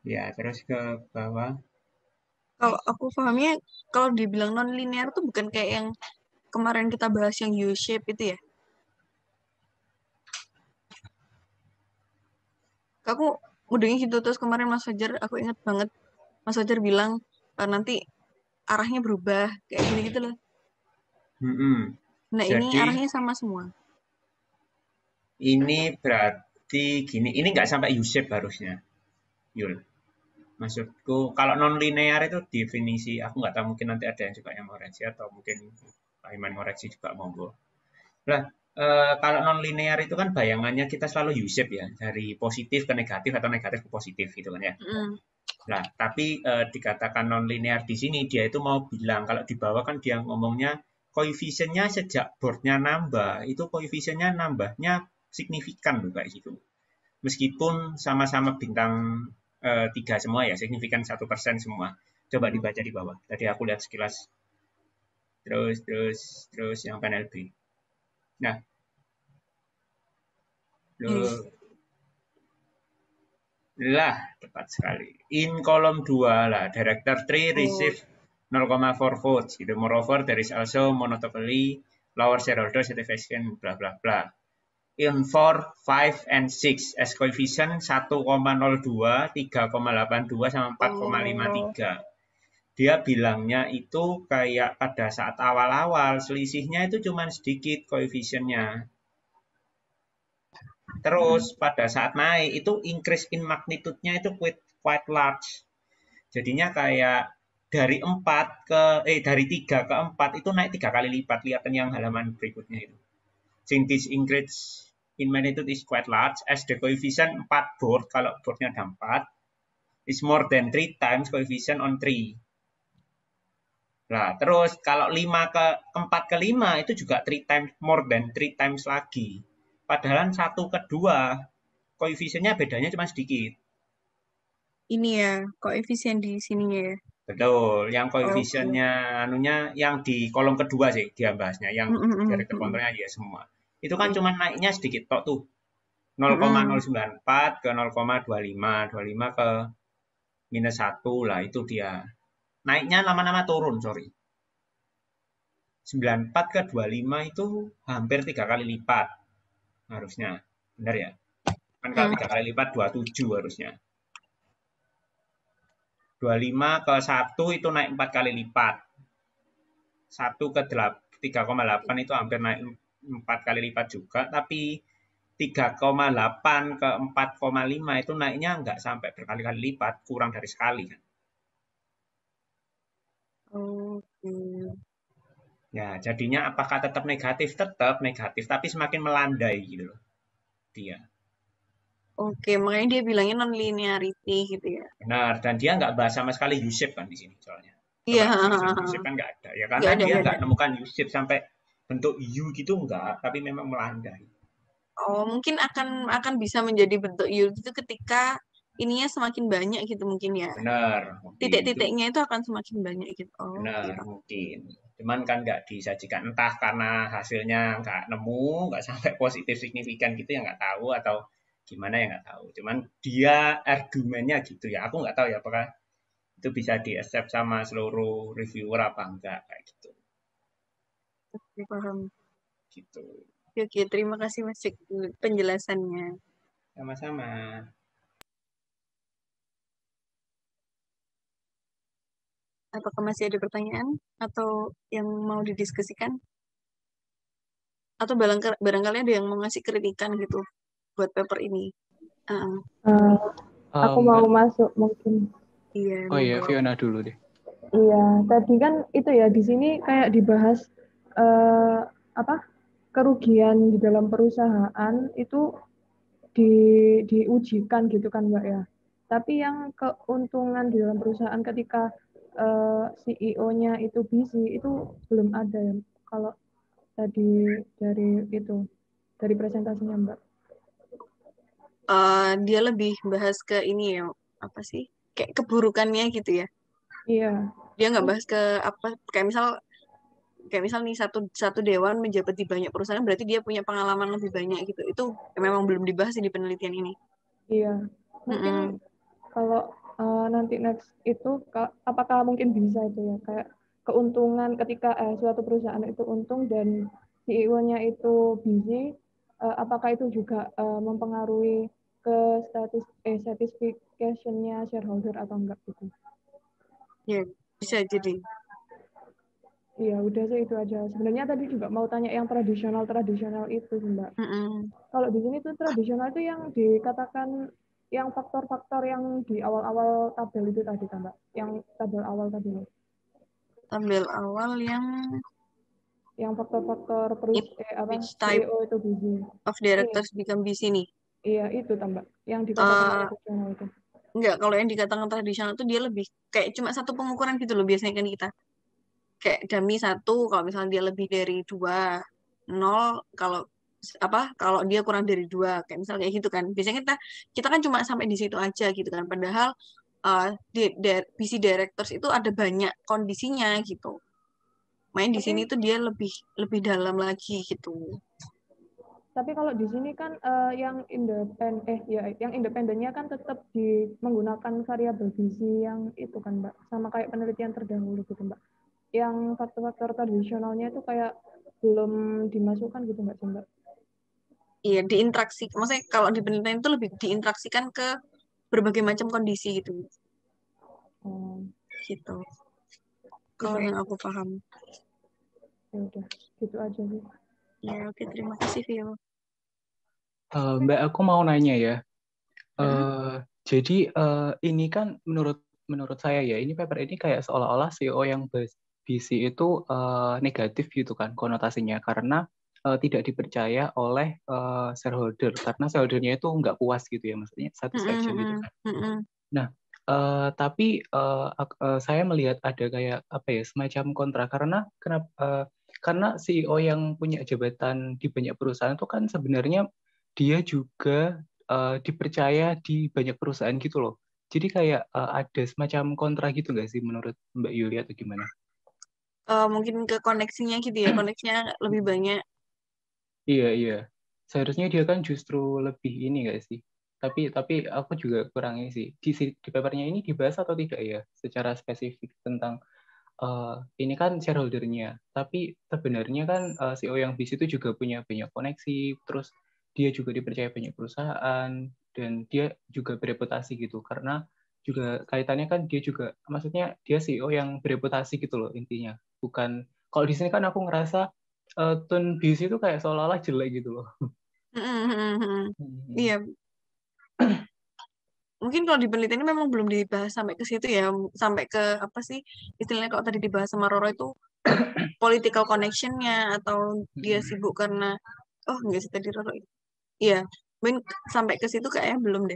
Ya, terus ke bawah. Kalau aku pahamnya, kalau dibilang non-linear tuh bukan kayak yang kemarin kita bahas yang U-shape itu ya. Aku mudahnya gitu, terus kemarin Mas Fajar, aku ingat banget Mas Fajar bilang nanti arahnya berubah, kayak gini gitu loh. Nah, Jadi, ini arahnya sama semua. Ini berarti gini, ini nggak sampai U-shape harusnya, Yul. Maksudku, kalau non-linear itu definisi, aku nggak tahu, mungkin nanti ada yang juga yang ngoreksi, atau mungkin Pak Iman ngoreksi juga, monggo. Nah, kalau non-linear itu kan bayangannya kita selalu U-shape ya, dari positif ke negatif atau negatif ke positif gitu kan ya. Nah, tapi dikatakan non-linear di sini, dia itu mau bilang, kalau di bawah kan dia ngomongnya, koefisiennya sejak boardnya nambah, itu koefisiennya nambahnya signifikan loh kayak gitu. Meskipun sama-sama bintang 3 semua ya, signifikan 1% semua. Coba dibaca di bawah. Tadi aku lihat sekilas. Terus yang panel B. Nah, lah, tepat sekali. In kolom 2 lah, director 3 receive 0,4 votes. Gitu. Moreover, there is also monotonically lower shareholder satisfaction, bla bla bla. In 4, 5, and 6 as coefficient 1,02, 3,82, sama 4,53. Dia bilangnya itu kayak pada saat awal-awal, selisihnya itu cuma sedikit koefisiennya. Terus pada saat naik, itu increase in magnitude-nya itu quite large. Jadinya kayak dari 3 ke 4 itu naik 3 kali lipat. Lihat yang halaman berikutnya itu. Since this increase in magnitude is quite large, as the coefficient 4 board, kalau boardnya ada 4, is more than 3 times coefficient on 3. Nah, terus kalau 4 ke 5 itu juga 3 times, more than 3 times lagi. Padahal 1 ke 2, koefisiennya bedanya cuma sedikit. Ini ya, koefisien di sininya ya. Betul, yang koefisiennya yang di kolom kedua sih dia bahasnya, yang dari terkontrolnya ya semua. Itu kan cuma naiknya sedikit tok tuh. 0,094 ke 0,25, 25 ke minus 1 lah itu dia. Naiknya lama-lama turun, sorry. 94 ke 25 itu hampir 3 kali lipat harusnya. Benar ya? Kan kalau 3 kali lipat 27 harusnya. 25 ke 1 itu naik 4 kali lipat. 1 ke 3,8 itu hampir naik 4 kali lipat juga, tapi 3,8 ke 4,5 itu naiknya nggak sampai berkali-kali lipat, kurang dari sekali kan. Ya, jadinya apakah tetap negatif? Tetap negatif, tapi semakin melandai gitu loh dia. Oke, makanya dia bilangnya non-linearity gitu ya. Benar, dan dia nggak bahas sama sekali U-shape kan di sini soalnya. Iya. U-shape kan nggak ada. Ya karena dia nggak nemukan U-shape sampai bentuk U gitu nggak, tapi memang melandai. Oh, mungkin akan bisa menjadi bentuk U gitu ketika ininya semakin banyak gitu mungkin ya. Benar. Titik-titiknya itu akan semakin banyak gitu. Benar, mungkin. Cuman kan nggak disajikan, entah karena hasilnya nggak nemu, nggak sampai positif signifikan gitu ya nggak tahu, atau gimana ya nggak tahu. Cuman dia argumennya gitu ya. Aku nggak tahu ya apakah itu bisa di-accept sama seluruh reviewer apa enggak kayak gitu. Oke, paham. Gitu. Oke, terima kasih Mas Cik penjelasannya. Sama-sama. Apakah masih ada pertanyaan atau yang mau didiskusikan? Atau barangkali ada yang mau ngasih kritikan gitu buat paper ini? Aku mau masuk mungkin. Iya. Oh iya, Fiona dulu deh. Iya, tadi kan itu ya di sini kayak dibahas kerugian di dalam perusahaan itu diujikan gitu kan Mbak ya. Tapi yang keuntungan di dalam perusahaan ketika CEO-nya itu busy itu belum ada ya. Kalau tadi dari presentasinya Mbak. Dia lebih bahas ke ini ya, apa sih? Kayak keburukannya gitu ya. Iya. Dia nggak bahas ke apa, kayak misal nih satu dewan menjabat di banyak perusahaan, berarti dia punya pengalaman lebih banyak gitu. Itu memang belum dibahas di penelitian ini. Iya. Mungkin kalau nanti next itu apakah mungkin bisa itu ya kayak keuntungan ketika suatu perusahaan itu untung dan CEO-nya itu busy, apakah itu juga mempengaruhi ke satisfaction-nya shareholder atau enggak gitu? Ya, bisa jadi. Iya, udah sih itu aja. Sebenarnya tadi juga mau tanya yang tradisional itu sih, Mbak. Kalau di sini tuh tradisional itu yang dikatakan yang faktor-faktor yang di awal-awal tabel itu tadi kan, Mbak? Yang tabel awal tadi. Tabel awal yang faktor-faktor type CEO itu busy. Of directors become busy nih. Iya, itu Mbak. Yang dikatakan tradisional itu. Enggak, kalau yang dikatakan tradisional itu dia lebih kayak cuma satu pengukuran gitu loh biasanya kan kita. Kayak dummy 1, kalau misalnya dia lebih dari 2, 0, kalau dia kurang dari 2, kayak misalnya kayak gitu kan. Biasanya kita kan cuma sampai di situ aja gitu kan. Padahal busy directors itu ada banyak kondisinya gitu. Main di sini tuh dia lebih dalam lagi gitu. Tapi kalau di sini kan yang independennya kan tetap menggunakan variabel busy yang itu kan Mbak, sama kayak penelitian terdahulu gitu Mbak. Yang faktor-faktor tradisionalnya itu kayak belum dimasukkan gitu Mbak sih Mbak. Iya, diinteraksi. Maksudnya kalau di penelitian itu lebih diinteraksikan ke berbagai macam kondisi gitu. Gitu. Kalau yang aku paham. Ya udah, gitu aja sih. Ya, oke, terima kasih Vio. Mbak, aku mau nanya ya. Jadi ini kan menurut saya ya, ini paper ini kayak seolah-olah CEO yang busy itu negatif gitu kan konotasinya, karena tidak dipercaya oleh shareholder, karena shareholdernya itu nggak puas gitu ya, maksudnya satisfaction gitu kan. Nah, tapi saya melihat ada kayak apa ya, semacam kontra, karena CEO yang punya jabatan di banyak perusahaan itu kan sebenarnya dia juga dipercaya di banyak perusahaan gitu loh. Jadi kayak ada semacam kontra gitu nggak sih menurut Mbak Yulia atau gimana? Mungkin ke koneksinya gitu ya, koneksinya lebih banyak. Iya. Seharusnya dia kan justru lebih ini nggak sih? Tapi aku juga kurang ini sih. Di papernya ini dibahas atau tidak ya secara spesifik tentang ini kan shareholder-nya. Tapi sebenarnya kan CEO yang bis itu juga punya banyak koneksi, terus dia juga dipercaya banyak perusahaan, dan dia juga bereputasi gitu. Karena juga kaitannya kan dia juga, maksudnya dia CEO yang bereputasi gitu loh intinya. Bukan, kalau di sini kan aku ngerasa tone bis itu kayak seolah-olah jelek gitu loh. Iya. Mungkin kalau di penelitian ini memang belum dibahas sampai ke situ ya, sampai ke apa sih istilahnya kalau tadi dibahas sama Roro itu political connection-nya atau dia sibuk karena enggak sih tadi Roro. Iya, mungkin sampai ke situ kayaknya belum deh.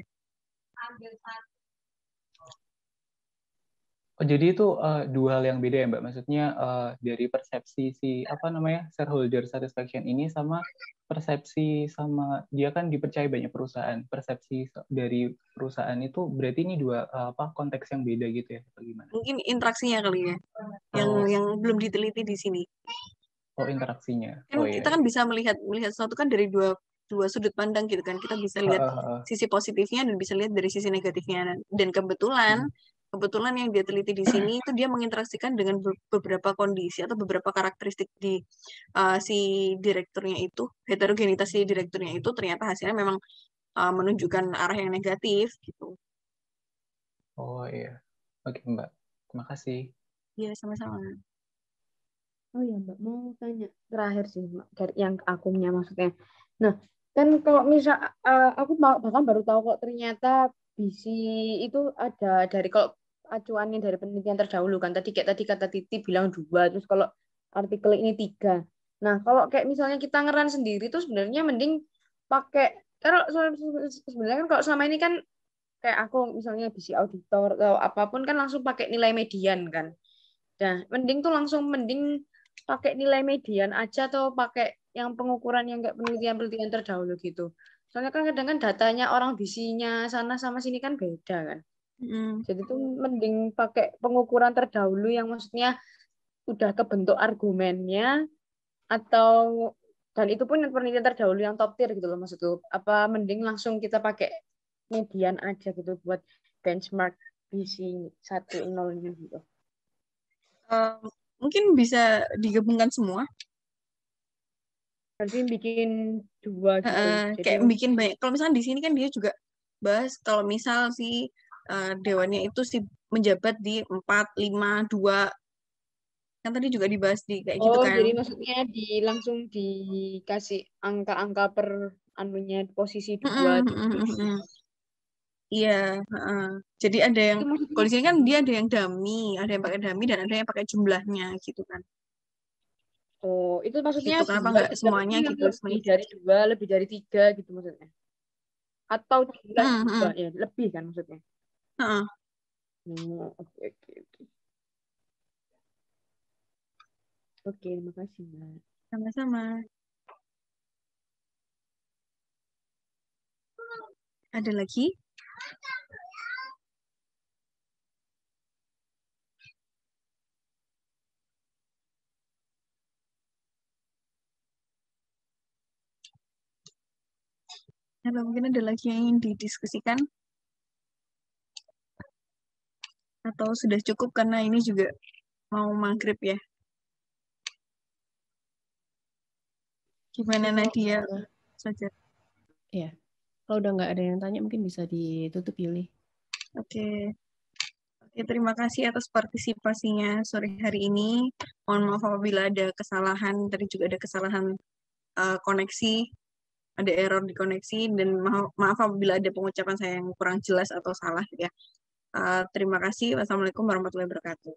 Oh, jadi itu dua hal yang beda ya Mbak. Maksudnya dari persepsi shareholder satisfaction ini sama persepsi sama dia kan dipercaya banyak perusahaan. Persepsi dari perusahaan itu berarti ini dua konteks yang beda gitu ya atau gimana? Mungkin interaksinya kali ya. Yang belum diteliti di sini. Oh, interaksinya. Kan kita kan bisa melihat sesuatu kan dari dua sudut pandang gitu kan. Kita bisa lihat sisi positifnya dan bisa lihat dari sisi negatifnya. Dan kebetulan yang dia teliti di sini itu dia menginteraksikan dengan beberapa kondisi atau beberapa karakteristik di si direkturnya itu, heterogenitas si direkturnya itu ternyata hasilnya memang menunjukkan arah yang negatif gitu. Oh iya, oke Mbak, terima kasih. Iya, sama-sama. Oh ya Mbak, mau tanya terakhir sih Mbak, dari yang akumnya maksudnya. Nah, kan kalau misal aku bahkan baru tahu kok ternyata BC itu ada dari kalau acuannya dari penelitian terdahulu kan. Tadi kayak tadi kata Titi bilang 2, terus kalau artikel ini 3. Nah, kalau kayak misalnya kita ngeran sendiri tuh sebenarnya mending pakai kalau sebenarnya kan kalau selama ini kan kayak aku misalnya BC auditor atau apapun kan langsung pakai nilai median kan. Nah, mending tuh langsung mending pakai nilai median aja atau pakai yang pengukuran yang kayak penelitian-penelitian terdahulu gitu. Soalnya kan kadang kan datanya orang BC-nya sana sama sini kan beda kan. Jadi tuh mending pakai pengukuran terdahulu yang maksudnya udah kebentuk argumennya atau dan itu pun yang penelitian terdahulu yang top tier gitu loh maksudku. Apa mending langsung kita pakai median aja gitu buat benchmark BC 10-nya gitu. Mungkin bisa digabungkan semua. Berarti bikin 2 gitu. Jadi Kayak bikin banyak. Kalau misalnya di sini kan dia juga bahas kalau misal si dewannya itu si menjabat di 4, 5, 2. Kan tadi juga dibahas di kayak gitu kan. jadi maksudnya langsung dikasih angka-angka per anunya posisi 2 gitu. Iya, jadi ada yang Itu maksudnya kalau di sini kan dia ada yang dummy, ada yang pakai dummy dan ada yang pakai jumlahnya gitu kan. Oh, itu maksudnya Gitu, kenapa 2 nggak juga semuanya berarti yang gitu? lebih dari 2, lebih dari 3 gitu maksudnya. Atau jumlah 2 ya, lebih kan maksudnya. Oke. Oke, makasih Mbak. Sama-sama. Ada lagi? Atau mungkin ada lagi yang ingin didiskusikan? Atau sudah cukup karena ini juga mau maghrib ya? Gimana Nadia? Saja. Iya. Kalau udah nggak ada yang tanya, mungkin bisa ditutup Yuli. Oke, terima kasih atas partisipasinya sore hari ini. Mohon maaf apabila ada kesalahan. Tadi juga ada kesalahan koneksi, ada error di koneksi, dan maaf apabila ada pengucapan saya yang kurang jelas atau salah ya. Terima kasih. Wassalamualaikum warahmatullahi wabarakatuh.